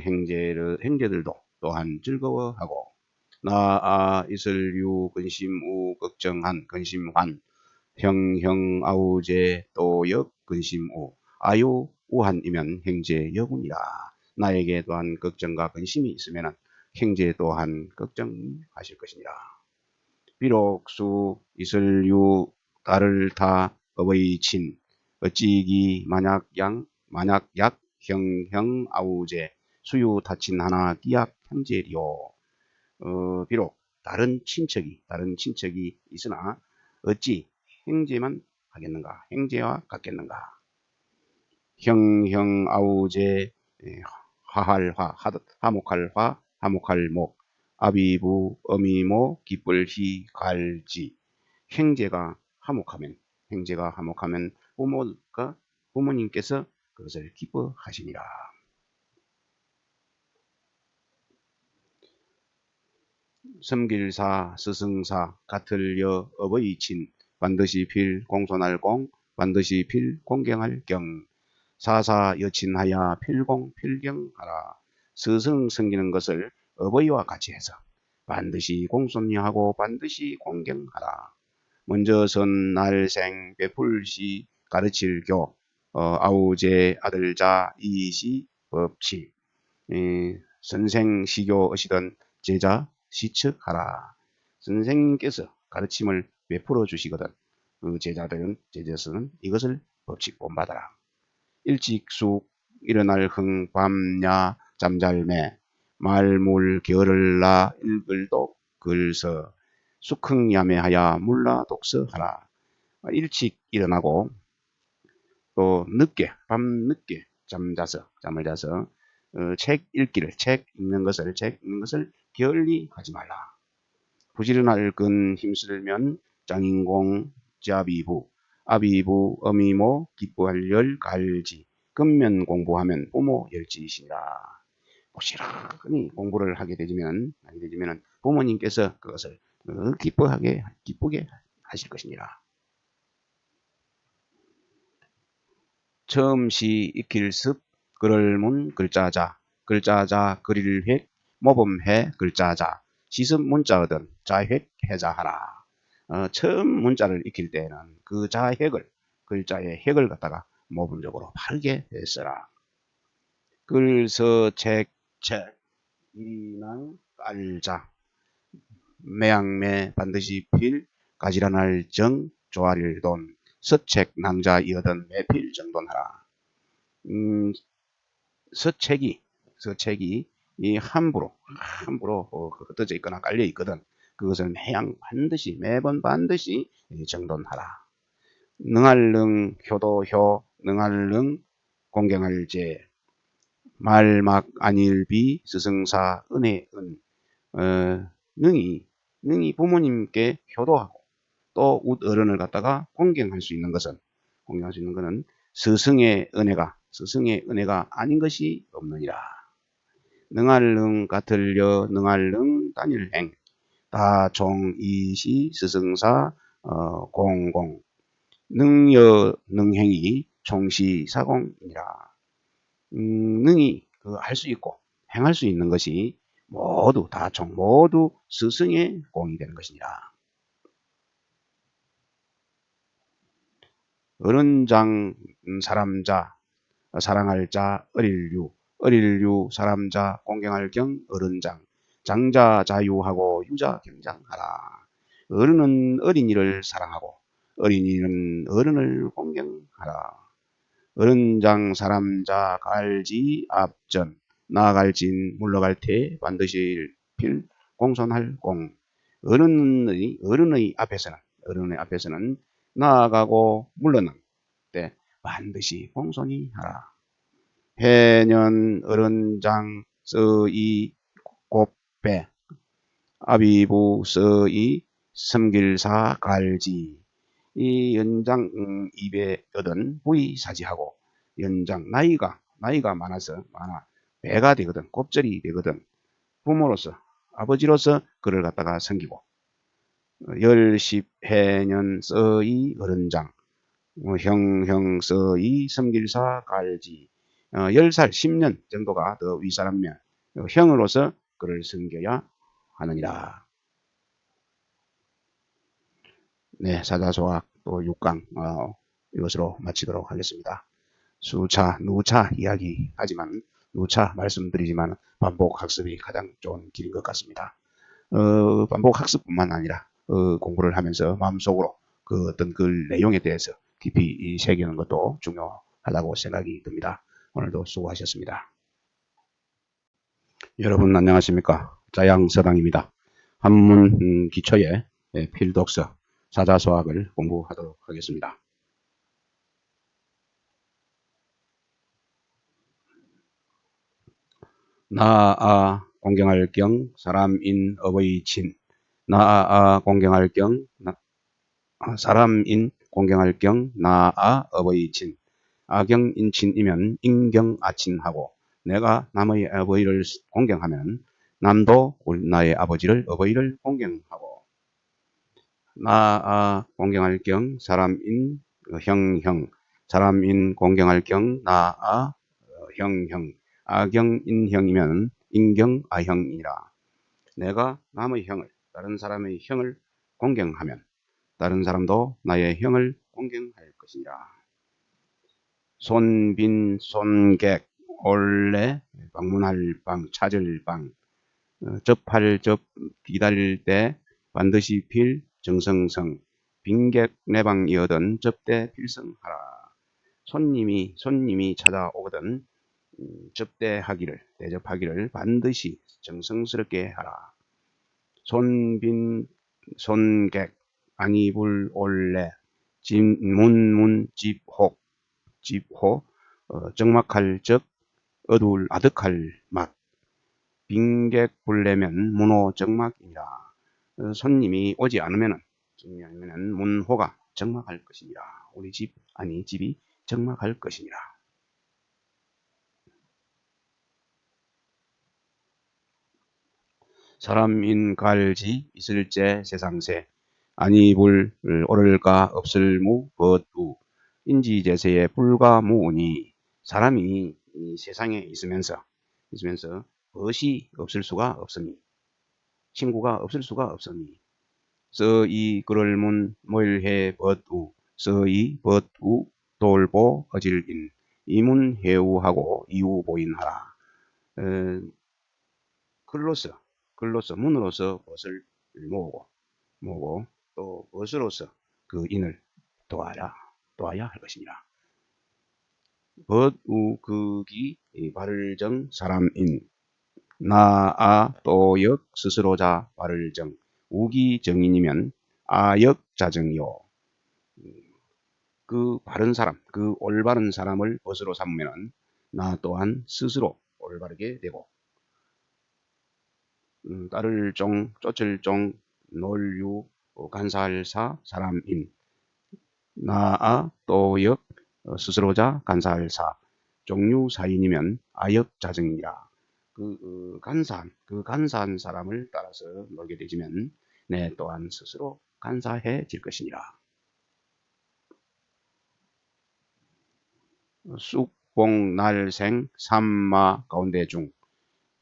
행제들도 또한 즐거워하고 나아 이슬유 근심우 걱정한 근심환 형형 아우제 또역 근심우 아유 우한이면 행제 여군이라 나에게 또한 걱정과 근심이 있으면 행제 또한 걱정하실 것이니라. 비록 수 이슬유 달을 타 어버이 친 어찌기 만약 약 형형 아우제 수유 다친 하나 기약 형제리요. 비록 다른 친척이 있으나 어찌 형제만 하겠는가, 형제와 같겠는가. 형형 아우제 화할화 화목할화 화목할목 아비부 어미모 기쁠히 갈지. 형제가 화목하면 부모님께서 그것을 기뻐하시니라. 섬길사 스승사 같을여 어버이 친 반드시 필 공손할 공 반드시 필 공경할 경 사사 여친하야 필공 필경하라. 스승 섬기는 것을 어버이와 같이 해서 반드시 공손히 하고 반드시 공경하라. 먼저선 날생 베풀시 가르칠 교 아우제 아들자 이시 법치 선생 시교 어시던 제자 시측하라. 선생님께서 가르침을 베풀어 주시거든 그 제자들은 이것을 법칙 본받아라. 일찍숙 일어날 흥 밤야 잠잘매 말물 겨를나 읽을독 글서 숙흥야매하야 물라 독서하라. 일찍 일어나고 또 밤늦게 잠을 자서 책 읽는 것을 게을리 하지 말라. 부지런할 근 힘쓸면 장인공 자비부 아비부 어미모 기뻐할 열 갈지. 근면 공부하면 부모 열지이시니라. 부지런히 공부를 하게 되면 부모님께서 그것을 기쁘게 하실 것이니라. 처음시 익힐습 그럴문 글자자 그릴 획 모범해 글자자 시습 문자거든 자획 해자하라. 처음 문자를 익힐 때는 그 글자의 획을 갖다가 모범적으로 바르게 써라. 글서 책 일이나 깔자 매양매 반드시 필 가지런할 정 조아릴 돈 서책 낭자 이어든 매필 정돈하라. 서책이 이 함부로 흩어져 있거나 깔려 있거든 그것을 매번 반드시 정돈하라. 능할능 효도효 능할능 공경할 제 말막 안일비 스승사 은혜은 능히 부모님께 효도하고 또 어른을 갖다가 공경할 수 있는 것은 스승의 은혜가 아닌 것이 없느니라. 능할능 같을려 능할능 단일행 다종이시 스승사 공공 능여 능행이 총시 사공이라. 능히 할 수 있고 행할 수 있는 것이 모두 스승의 공이 되는 것이니라. 어른장 사람자 사랑할 자 어릴유 사람자 공경할 경 어른장 장자 자유하고 유자 경장하라. 어른은 어린이를 사랑하고 어린이는 어른을 공경하라. 어른장 사람자 갈지 앞전 나아갈진 물러갈 테 반드시 필 공손할 공. 어른의 앞에서는 나아가고 물러난 때 반드시 공손히 하라. 해년 어른장 써이 곱배 아비부 써이 섬길사 갈지. 이 연장 입에 얻은 부위 사지하고 연장 나이가 많아 배가 되거든 곱절이 되거든 부모로서 아버지로서 그를 갖다가 섬기고 열십 해년 써이 어른장 형형 써이 섬길사 갈지 10살 10년 정도가 더 윗사람면 형으로서 그를 섬겨야 하느니라. 네, 사자소학 또 6강 이것으로 마치도록 하겠습니다. 누차 이야기하지만 누차 말씀드리지만 반복 학습이 가장 좋은 길인 것 같습니다. 반복 학습뿐만 아니라 공부를 하면서 마음속으로 그 어떤 그 내용에 대해서 깊이 새기는 것도 중요하다고 생각이 듭니다. 오늘도 수고하셨습니다. 여러분 안녕하십니까? 자양서당입니다. 한문 기초의 필독서 사자서학을 공부하도록 하겠습니다. 나아 공경할 경 사람인 어버이 친 나아 공경할 경 사람인 공경할 경 나아 어버이 친 악경인친이면 인경아친하고 내가 남의 아버지를 공경하면 남도 나의 아버지를 어버이를 공경하고 나아 공경할 경 사람인 형형 사람인 공경할 경 나아 형형 아경인형이면 인경아형이라 내가 남의 형을 다른 사람의 형을 공경하면 다른 사람도 나의 형을 공경할 것이니라. 손빈 손객 올래 방문할 방 찾을 방 접할 접 기다릴 때 반드시 필 정성성 빈객 내방이어든 접대 필성하라. 손님이 찾아오거든 접대하기를 대접하기를 반드시 정성스럽게 하라. 손빈 손객 아니불 올래 문문 집혹 적막할 적 어두울 아득할 맛 빈객 불내면 문호 적막이니라. 손님이 오지 않으면 문호가 적막할 것이니라. 우리 집 아니 집이 적막할 것이니라. 사람인 갈지 있을제 세상세 아니불 오를까 없을무 벗우 인지제세에 불가무우니 사람이 이 세상에 있으면서 벗이 없을 수가 없으니 친구가 없을 수가 없으니 서이 그럴문 몰해 벗우 서이 벗우 돌보 어질인 이문해우하고 이우보인하라. 글로서 문으로서 벗을 모으고 또 벗으로서 그 인을 도와야 할 것이니라. 벗우 극이 발을정 사람인 나아 또역 스스로자 발을정 우기정인이면 아역자정이요. 그 바른 사람 그 올바른 사람을 벗으로 삼으면 나 또한 스스로 올바르게 되고 따를 종 쫓을 종 놀유 간사할사 사람인 나아 또역 스스로자 간사할사 종류사인이면 아역자정이라. 그 간사한 사람을 따라서 놀게 되지면 내 또한 스스로 간사해질 것이니라. 쑥봉 날생 삼마 가운데 중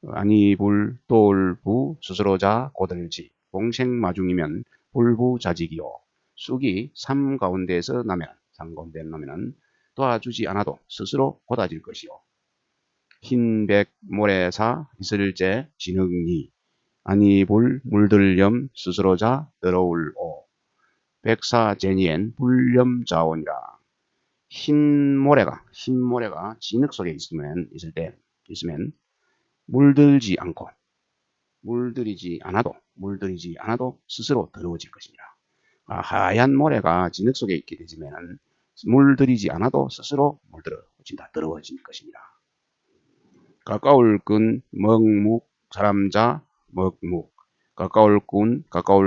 아니불 또울부 스스로자 고들지 봉생마중이면 불부자직이요. 쑥이 삼 가운데에서 나면 도와주지 않아도 스스로 고다질 것이요. 흰백 모래사 있을제 진흙니 아니불 물들렴 스스로자 더러울오 백사제니엔 불렴자오니라. 흰 모래가 진흙 속에 있으면 물들이지 않아도 스스로 더러워질 것이니라. 하얀 모래가 진흙 속에 있게 되지면 물들이지 않아도 스스로 더러워질 것이니라. 가까울 근 먹묵 사람자 먹묵 가까울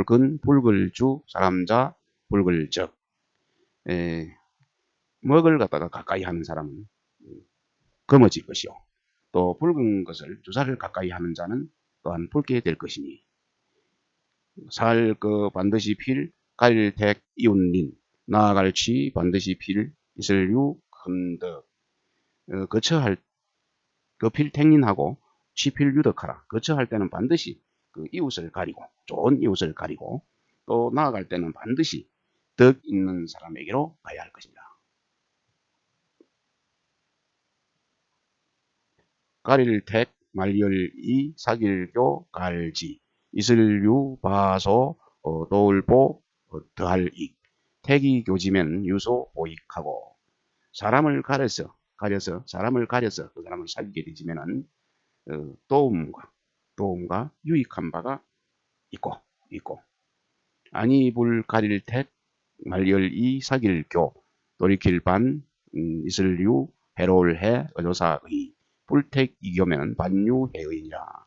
근 붉을주 사람자 붉을적 먹을 갖다가 가까이 하는 사람은 검어질 것이요. 또 붉은 것을 주사를 가까이 하는 자는 또한 붉게 될 것이니 살 그 반드시 필 갈택 이웃린 나아갈치 반드시 필 이슬유 큰덕 거처할 그필 택린하고 취필 유덕하라. 거처할 때는 반드시 그 이웃을 가리고 좋은 이웃을 가리고 또 나아갈 때는 반드시 덕 있는 사람에게로 가야 할 것입니다. 가릴택 말열이 사길교 갈지 이슬유 바소 도울보 더할 익. 택이교지면 유소 보익하고. 사람을 가려서 사람을 가려서 그 사람을 사귀게 되지면은 도움과 유익한 바가 있고 아니 불 가릴 택 말열이 사귈 교 돌이킬 반 있을 유 해로울 해 어조사의 불택 이교면 반유해의니라.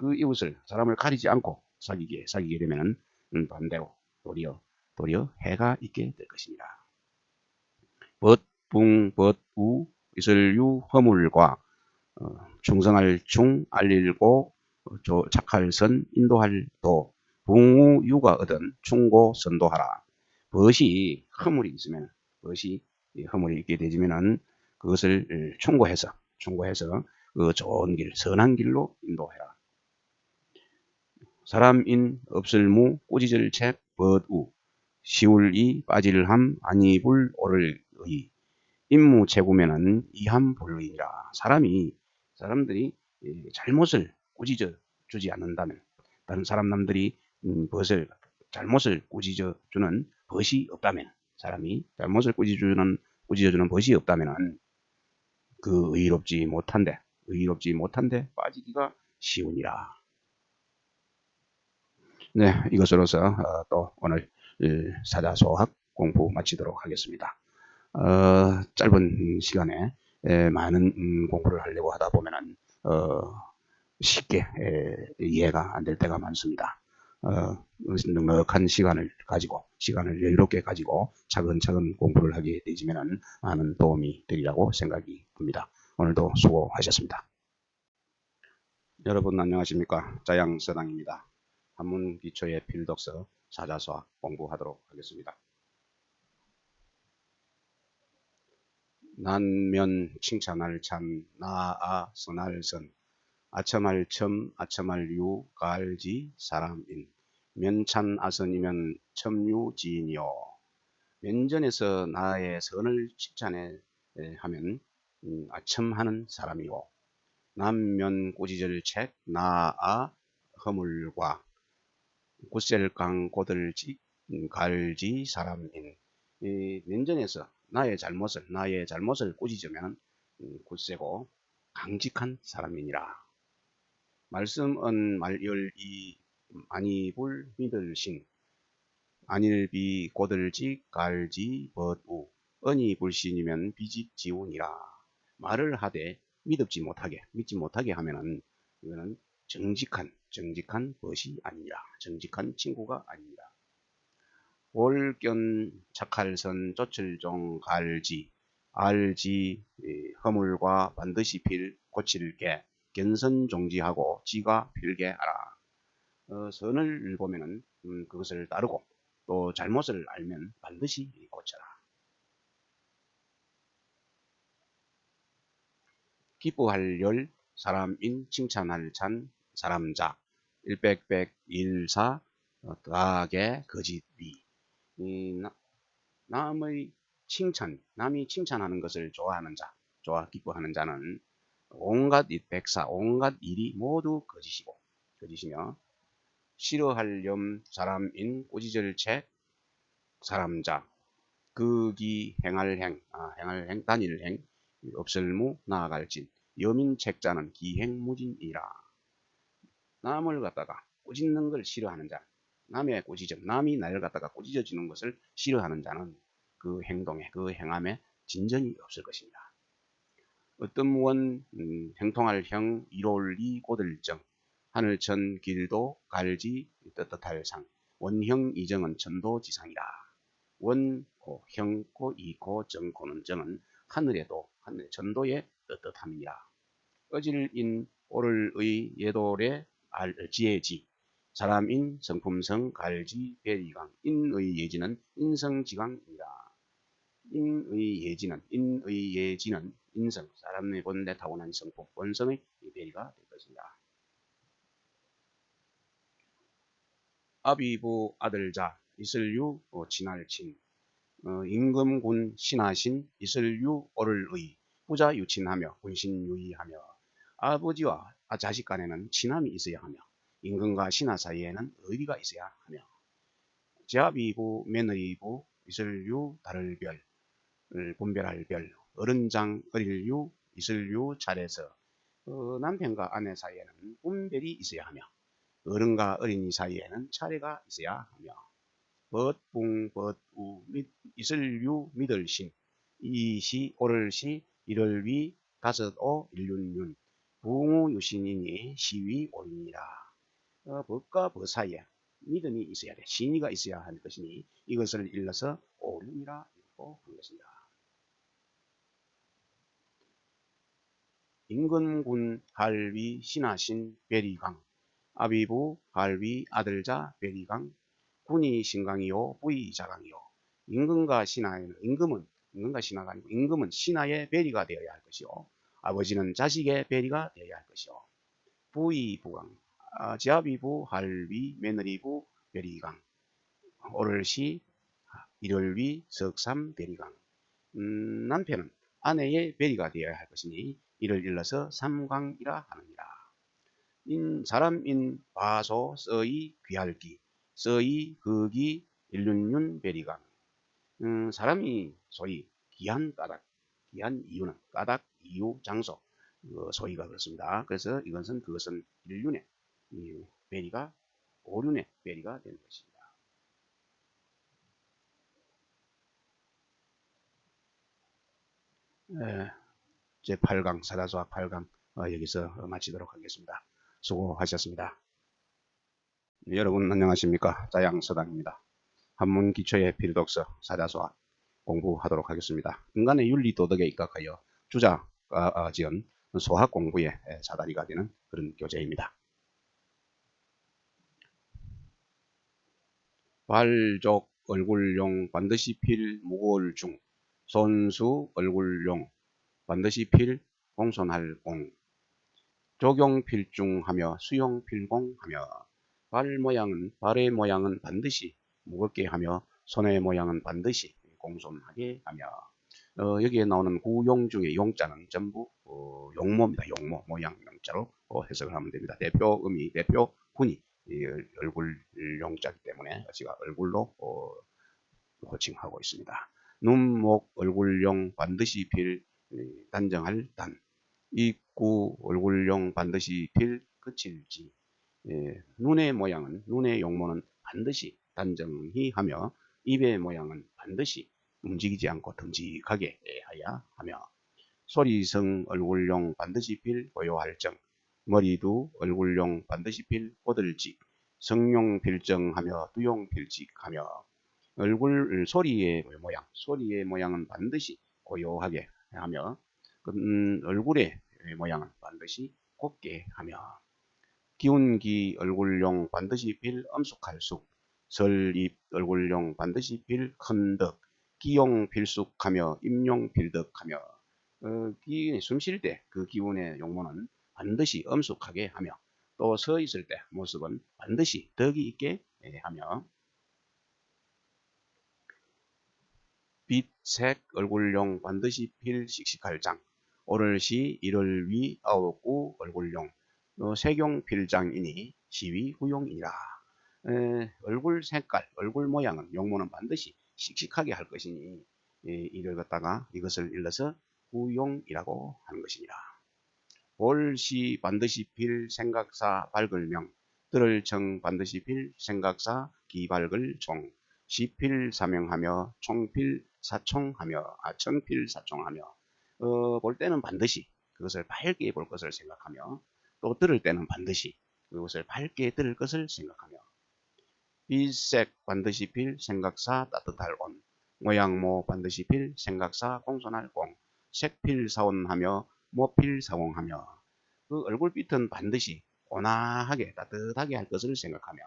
그 이웃을 사람을 가리지 않고 사귀게 되면은 반대로 도리어 해가 있게 될 것입니다. 벗부 있을 유 허물과 충성할 충 알릴고 착할 선 인도할 도 붕우 유가 얻은 충고 선도하라. 벗이 허물이 있으면 허물이 있게 되지면은 그것을 충고해서 그 좋은 길 선한 길로 인도해라. 사람인 없을무 꾸짖을 책 벗우 시울이 빠질함 아니불 오를 의 임무체구면은 이함 본르이니라. 사람들이 잘못을 꾸짖어 주지 않는다면, 다른 사람 남들이 잘못을 꾸짖어 주는 벗이 없다면, 사람이 잘못을 꾸짖어 주는 벗이 없다면은 그 의롭지 못한데 빠지기가 쉬우니라. 네, 이것으로서 또 오늘 사자소학 공부 마치도록 하겠습니다. 짧은 시간에 많은 공부를 하려고 하다 보면은 쉽게 이해가 안 될 때가 많습니다. 넉넉한 시간을 여유롭게 가지고 차근차근 공부를 하게 되지면은 많은 도움이 되리라고 생각이 듭니다. 오늘도 수고하셨습니다. 여러분 안녕하십니까? 자양서당입니다. 한문 기초의 필독서 사자소학 공부하도록 하겠습니다. 난면 칭찬할 참 나아 선할 선 아첨할 첨 아첨할 유 갈지 사람인 면찬 아선이면 첨유 지인이요. 면전에서 나의 선을 칭찬해 하면 아첨하는 사람이요. 남면 꾸짖을 책 나아 허물과 굳셀강 고들지 갈지 사람인. 이 면전에서 나의 잘못을 꾸짖으면 굳세고 강직한 사람이니라. 말씀은 말열이 아니불 믿을신 안일비 고들지 갈지 벗우 언이 불신이면 비집지우니라. 말을 하되 믿지 못하게 하면은 이거는 정직한 벗이 아니라 정직한 친구가 아니라. 올견 착할선 쫓을종 갈지 알지 허물과 반드시 고칠게 견선종지하고 지가 필게 하라. 선을 보면은 그것을 따르고 또 잘못을 알면 반드시 고쳐라. 기뻐할 열 사람인 칭찬할 찬 사람자 일백백 일사 더하게 거짓비. 남이 칭찬하는 것을 좋아하는 자, 기뻐하는 자는 온갖 일이 모두 거짓이며 싫어할 염 사람인 꾸짖을 책 사람자 극이 행할 행 단일 행 없을무 나아갈 진 여민 책자는 기행무진이라. 남을 갖다가 꾸짖는 걸 싫어하는 자, 남이 나를 갖다가 꾸짖어 주는 것을 싫어하는 자는 그 행함에 진전이 없을 것입니다. 어떤 원 행통할 형 이롤리 고들정 하늘천 길도 갈지 떳떳할 상 원형 이정은 천도지상이라. 원고 형고 이고 정고는 정은 하늘에도 천도의 떳떳함이라. 어질인 오를의 예돌의 지혜지 사람인 성품성 갈지 배리강 인의 예지는 인성지강이라. 인의 예지는 인성 사람의 본래 타고난 성품 본성의 배리가 될 것입니다. 아비부 아들자 이슬유 친할친 임금군 신하신 이슬유 오를의 부자 유친하며 군신유의하며. 아버지와 자식 간에는 친함이 있어야 하며 임금과 신하 사이에는 의리가 있어야 하며 제압이부, 며느리부, 있을유, 다를별, 분별할 별, 어른장, 어릴유, 있을유 차례서 남편과 아내 사이에는 분별이 있어야 하며 어른과 어린이 사이에는 차례가 있어야 하며 벗붕, 벗우, 있을유, 믿을신, 이시, 오를시, 일월위, 다섯오, 일륜윤, 부우 유신이니 시위 오인이라. 벗과 벗 사이에 믿음이 있어야 돼. 신의가 있어야 하는 것이니 이것을 일러서 오륜이라 읽고 한 것입니다. 임금군 할위 신하신 베리강 아비부 할위 아들자 베리강 군이 신강이요 부이 자강이요. 임금과 신하에는 임금과 신하가 아니고 임금은 신하의 베리가 되어야 할 것이요 아버지는 자식의 베리가 되어야 할 것이요 부이 부강 제압이부 할위 며느리부 베리강 오를시 일월위 석삼 베리강 남편은 아내의 베리가 되어야 할 것이니 이를 일러서 삼강이라 하느니라. 사람인 바소 서이 귀할기 서이 흑이 일륜윤 베리강 사람이 소위 귀한 까닭 귀한 이유는 까닭 이유 장소 소위가 그렇습니다. 그래서 그것은 일륜의 베리가 오륜의 베리가 되는 것입니다. 제8강 사다수학 8강 여기서 마치도록 하겠습니다. 수고하셨습니다. 여러분 안녕하십니까. 자양서당입니다. 한문 기초의 필독서 사자수학 공부하도록 하겠습니다. 인간의 윤리 도덕에 입각하여 주자가 지은 소학 공부의 사다리가 되는 그런 교재입니다. 발족 얼굴용 반드시 필 무골중 손수 얼굴용 반드시 필 공손할 공 적용 필중하며 수용 필공하며 발의 모양은 반드시 무겁게 하며 손의 모양은 반드시 공손하게 하며 여기에 나오는 구용 중에 용자는 전부 용모입니다. 용모 모양 용자로 해석을 하면 됩니다. 대표 군이 얼굴 용자이기 때문에 제가 얼굴로 호칭하고 있습니다. 눈, 목, 얼굴용 반드시 필 단정할 단 입구 얼굴용 반드시 필 그칠지 눈의 용모는 반드시 단정히 하며 입의 모양은 반드시 움직이지 않고 듬직하게 해야 하며 소리성 얼굴용 반드시 필 고요할 정 머리도 얼굴용 반드시 필 꼬들직 성용 필정하며 두용 필직하며 소리의 모양은 반드시 고요하게 하며 얼굴의 모양은 반드시 곱게 하며 기운기 얼굴용 반드시 필 엄숙할 숙 설입 얼굴용 반드시 필 큰덕 기용 필숙하며 임용 필덕하며 숨 쉴 때 그 기운의 용모는 반드시 엄숙하게 하며 또 서 있을 때 모습은 반드시 덕이 있게 하며 빛, 색, 얼굴용 반드시 필 씩씩할 장 오를시 일월위 아홉구 얼굴용 색용 필장이니 시위 후용이라 얼굴 색깔 얼굴 모양은 용모는 반드시 씩씩하게 할 것이니 이를 갖다가 이것을 일러서 후용이라고 하는 것입니다. 볼시 반드시 필 생각사 밝을명 들을청 반드시 필 생각사 기발글 총 시필 사명하며 총필 사총하며 청필 사총하며 볼 때는 반드시 그것을 밝게 볼 것을 생각하며 또 들을 때는 반드시 그것을 밝게 들을 것을 생각하며 빛색 반드시 필 생각사 따뜻할 온 모양모 반드시 필 생각사 공손할 공 색필 사온하며 모필 사공하며 그 얼굴빛은 반드시 온화하게 따뜻하게 할 것을 생각하며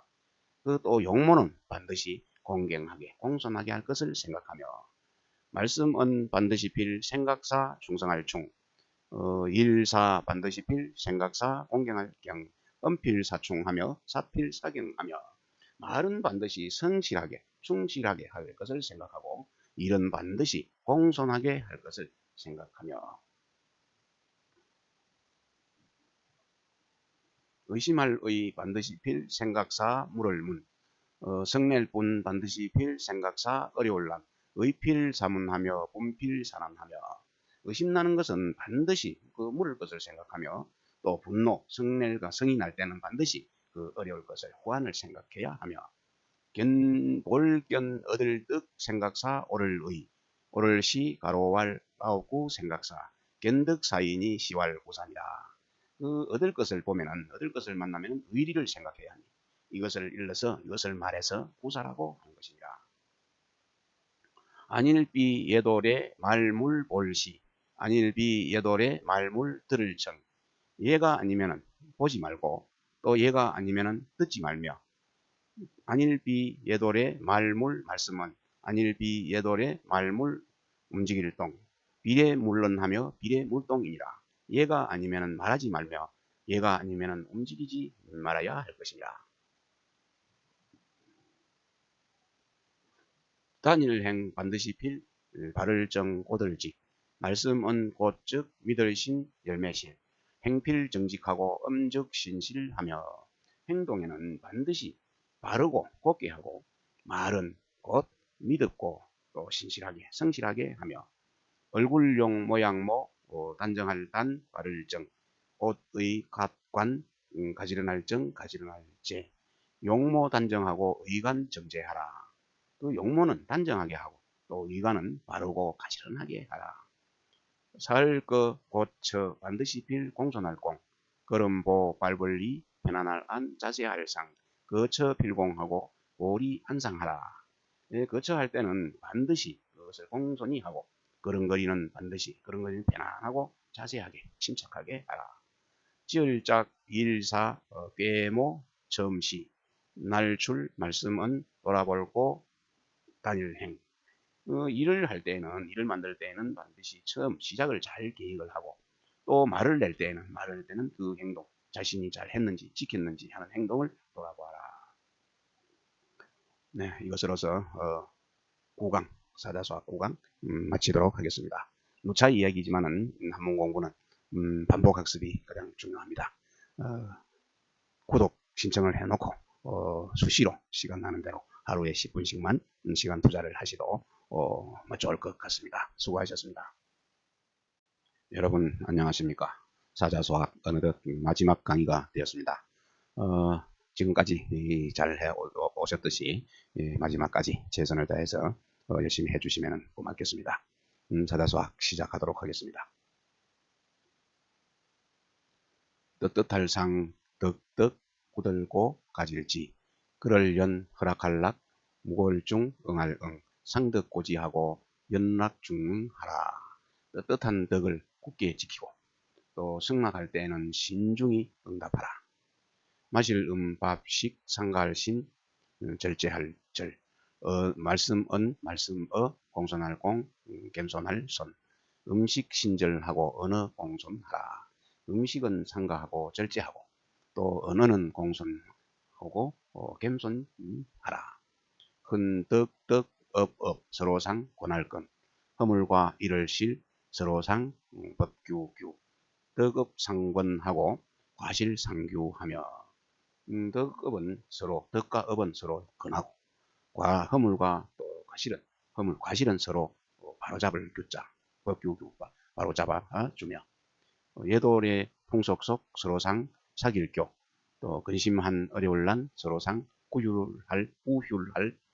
그 또 용모는 반드시 공경하게 공손하게 할 것을 생각하며 말씀은 반드시 필 생각사 충성할 충 일사 반드시 필 생각사 공경할 경 은필 사충하며 사필 사경하며 말은 반드시 성실하게 충실하게 할 것을 생각하고 일은 반드시 공손하게 할 것을 생각하며 의심할 의 반드시 필 생각사 물을 문 성낼 뿐 반드시 필 생각사 어려울 난 의필 사문하며 분필 산안하며 의심나는 것은 반드시 그 물을 것을 생각하며 또 분노 성낼과 성이 날 때는 반드시 그 어려울 것을 호안을 생각해야 하며 볼견 얻을 득 생각사 오를 의 오를 시 가로왈 아홉구 생각사 견득 사인이 시왈 구산이라. 그 얻을 것을 보면은 얻을 것을 만나면 의리를 생각해야 하니 이것을 일러서 이것을 말해서 구사라고 하는 것이니라. 안일비 예돌의 말물 볼시 안일비 예돌의 말물 들을 정 얘가 아니면은 보지 말고 또 얘가 아니면은 듣지 말며 안일비 예돌의 말물 말씀은 안일비 예돌의 말물 움직일 동 비례 물론하며 비례 물동이니라. 얘가 아니면은 말하지 말며 얘가 아니면은 움직이지 말아야 할 것이니라. 단일행 반드시 필 발을 정 꼬들지 말씀은 곧즉 믿을신 열매실 행필 정직하고 엄즉 신실하며 행동에는 반드시 바르고 곧게 하고 말은 곧 믿었고 또 신실하게 성실하게 하며 얼굴용 모양모 단정할 단 발을 정 옷의 갓관 가지런할 정 가지런할 제 용모 단정하고 의관 정제하라. 그 용모는 단정하게 하고 또 의관은 바르고 가지런하게 하라. 살거 고처 반드시 빌 공손할 공 걸음보 발벌리 편안할 안 자세할 상 거처 필공하고 오리 안상하라. 거처할 때는 반드시 그것을 공손히 하고 걸음걸이는 반드시 걸음걸이는 편안하고 자세하게 침착하게 하라. 지을짝 일사 꾀모 점시 날출 말씀은 돌아볼고 단일행 일을 할 때는 일을 만들 때는 반드시 처음 시작을 잘 계획을 하고 또 말을 낼 때는 그 행동 자신이 잘 했는지 지켰는지 하는 행동을 돌아보아라. 네, 이것으로서 9강 사자수학 9강 마치도록 하겠습니다. 누차 이야기지만은 한문 공부는 반복 학습이 가장 중요합니다. 구독 신청을 해놓고 수시로 시간 나는 대로 하루에 10분씩만 시간 투자를 하시도 좋을 것 같습니다. 수고하셨습니다. 여러분 안녕하십니까? 사자수학 어느덧 마지막 강의가 되었습니다. 지금까지 잘 해오셨듯이 마지막까지 최선을 다해서 열심히 해주시면 고맙겠습니다. 사자수학 시작하도록 하겠습니다. 뜻뜻할 상 득득 구들고 가질지 그럴연 허락할락 무골중 응할 응 상득고지하고 연락중하라. 뜻뜻한 덕을 굳게 지키고 또 승낙할 때에는 신중히 응답하라. 마실 밥식 상가할 신 절제할 절 말씀은 말씀어 공손할 공 겸손할 손 음식 신절하고 언어 공손하라. 음식은 상가하고 절제하고 또 언어는 공손하고 겸손하라. 흔득득 업업 서로상 권할건 허물과 이를 실 서로상 법규규 덕업 상권하고 과실 상규하며 덕업은 서로 덕과 업은 서로 근하고 허물과 또 과실은 서로 바로잡을 규자 법규규 바로잡아 주며 예돌의 풍속 속 서로상 사길교 또 근심한 어려울 난 서로상 우휼할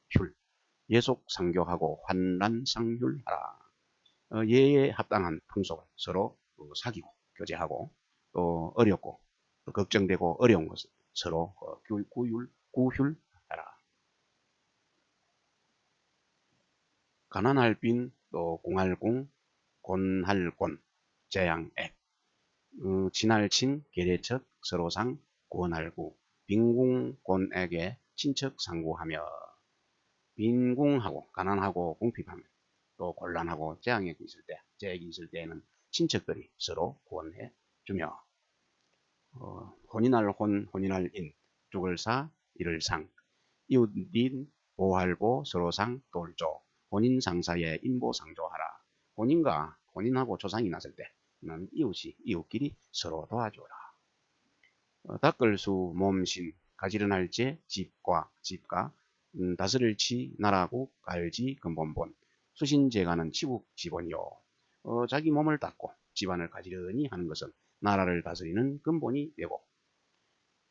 휼 예속 상교하고 환란 상휼하라. 예에 합당한 풍속을 서로 사귀고 교제하고 또 어렵고 또 걱정되고 어려운 것을 서로 구휼하라. 가난할 빈 또 공할공 곤할곤 재양액 친할친 계례척 서로상 권할구 빈궁곤에게 친척 상구하며 빈궁하고 가난하고 궁핍하면 또 곤란하고 재앙이 있을 때에는 친척들이 서로 구원해 주며 혼인할 혼인할 인 죽을 사 이를 상 이웃인 보할보 서로상 돌조 혼인 상사의 인보상조하라. 혼인하고 조상이 났을 때는 이웃끼리 서로 도와줘라. 닦을 수 몸신 가지런할 제 집가 다스릴 치 나라국 갈지 근본본 수신제가는 치국 지본이요. 자기 몸을 닦고 집안을 가지런히 하는 것은 나라를 다스리는 근본이 되고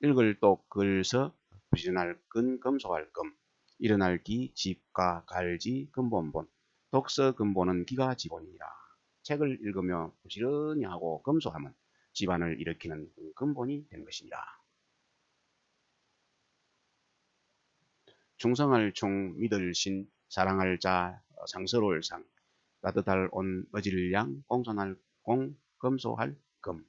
읽을 똑 글서 부지런할 근 검소할 금 일어날 기 집가 갈지 근본본 독서 근본은 기가 지본이니라. 책을 읽으며 부지런히 하고 검소하면 집안을 일으키는 근본이 되는 것입니다. 충성할 충 믿을 신 사랑할 자 상스러울 상 따뜻할 온 어질 양 공손할 공 검소할 금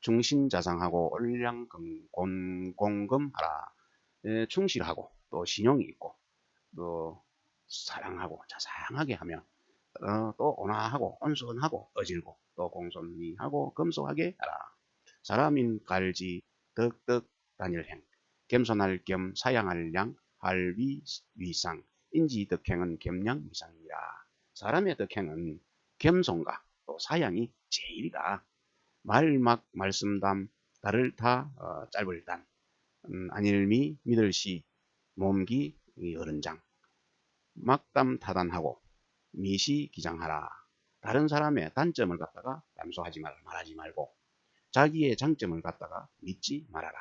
충신자상하고 얼량 공금하라. 충실하고 또 신용이 있고 또 사랑하고 자상하게 하며 또 온화하고 온순하고 어질고 또 공손히 하고 검소하게 하라. 사람인 갈지 덕덕 단일행 겸손할 겸 사양할 양 할위 위상 인지 덕행은 겸양 위상이라. 사람의 덕행은 겸손과 또 사양이 제일이다. 말막 말씀담 달을 타 짧을 단 안일미 믿을시 몸기 어른장 막담 타단하고 미시 기장하라. 다른 사람의 단점을 갖다가 감소하지 말하지 말고 자기의 장점을 갖다가 믿지 말아라.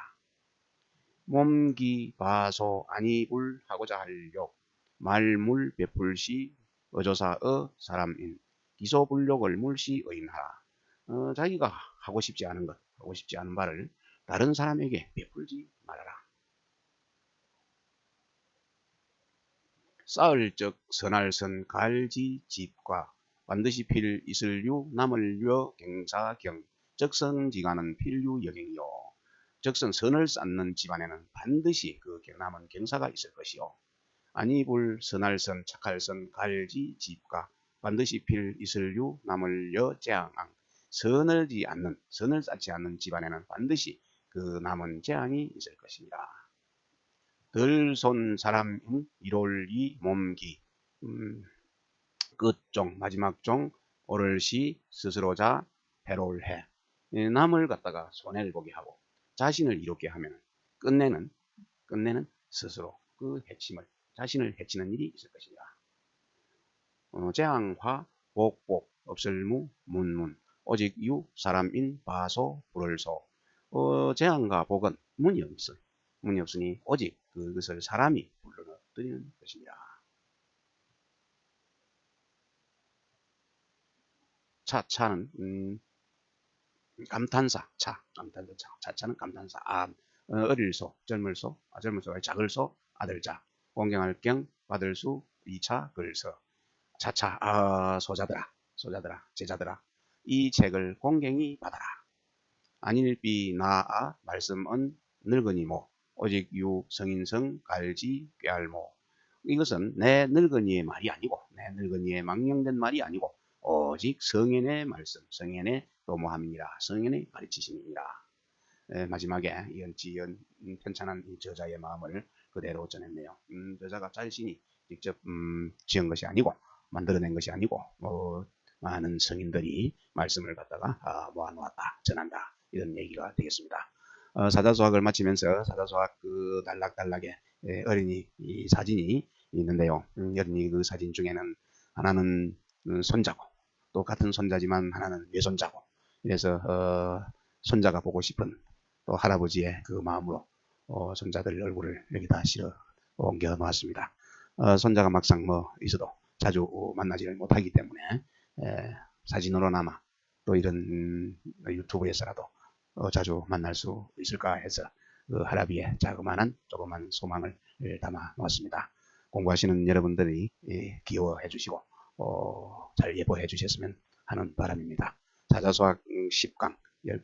몸기 바소 아니불 하고자 할욕 말물 베풀시 어조사어 사람인 기소불욕을 물시 의인하라. 자기가 하고 싶지 않은 것 하고 싶지 않은 말을 다른 사람에게 베풀지 말아라. 쌓을 적 선할 선 갈지 집과 반드시 필 있을유 남을 려 경사경 적선지가는 필유 여경이요. 적선 선을 쌓는 집안에는 반드시 그 남은 경사가 있을 것이요. 아니불 선할 선 착할 선 갈지 집과 반드시 필 있을유 남을 여 재앙 선을 쌓지 않는 집안에는 반드시 그 남은 재앙이 있을 것입니다. 덜손 사람인 1월2 몸기 끝종 마지막 종 오를시 스스로자 해롤해 남을 갖다가 손해를 보게 하고 자신을 이롭게 하면 끝내는 스스로 그 해침을 자신을 해치는 일이 있을 것이다. 재앙화 복복 없을무 문문 오직 유 사람인 바소 불을소 재앙과 복은 문이 없으니 오직 그것을 사람이 불러들이는 것입니다. 차는 감탄사 차차는 감탄사 어릴소 젊을소 작을소 아들자 공경할 경 받을 수 2차 글서 차차 소자들아 제자들아 이 책을 공경히 받아라. 안일비 나아 말씀은 늙은이모 오직 유 성인성 갈지 꾀알모 이것은 내 늙은이의 말이 아니고 내 늙은이의 망령된 말이 아니고 오직 성인의 말씀 성인의 도모함이니라 성인의 가르치심이니라. 마지막에 이언지연 편찬한 이 저자의 마음을 그대로 전했네요. 저자가 자신이 직접 지은 것이 아니고 만들어낸 것이 아니고 많은 성인들이 말씀을 갖다가 모아놓았다 전한다 이런 얘기가 되겠습니다. 사자수학을 마치면서 사자수학 그 단락단락에 어린이 이 사진이 있는데요. 어린이 그 사진 중에는 하나는 손자고 또 같은 손자지만 하나는 외손자고 이래서 손자가 보고 싶은 또 할아버지의 그 마음으로 손자들 얼굴을 여기다 실어 옮겨 놓았습니다. 손자가 막상 있어도 자주 만나지를 못하기 때문에 사진으로나마 또 이런 유튜브에서라도 자주 만날 수 있을까 해서 그 할아비의 자그마한 조그만 소망을 담아 놓았습니다. 공부하시는 여러분들이 기여해 주시고 잘 예보해 주셨으면 하는 바람입니다. 사자수학 10강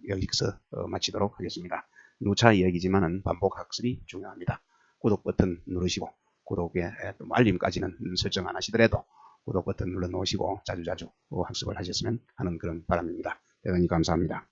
여기서 마치도록 하겠습니다. 누차 이야기지만은 반복 학습이 중요합니다. 구독 버튼 누르시고 구독에 또 알림까지는 설정 안 하시더라도 구독 버튼 눌러 놓으시고 자주자주 학습을 하셨으면 하는 그런 바람입니다. 대단히 감사합니다.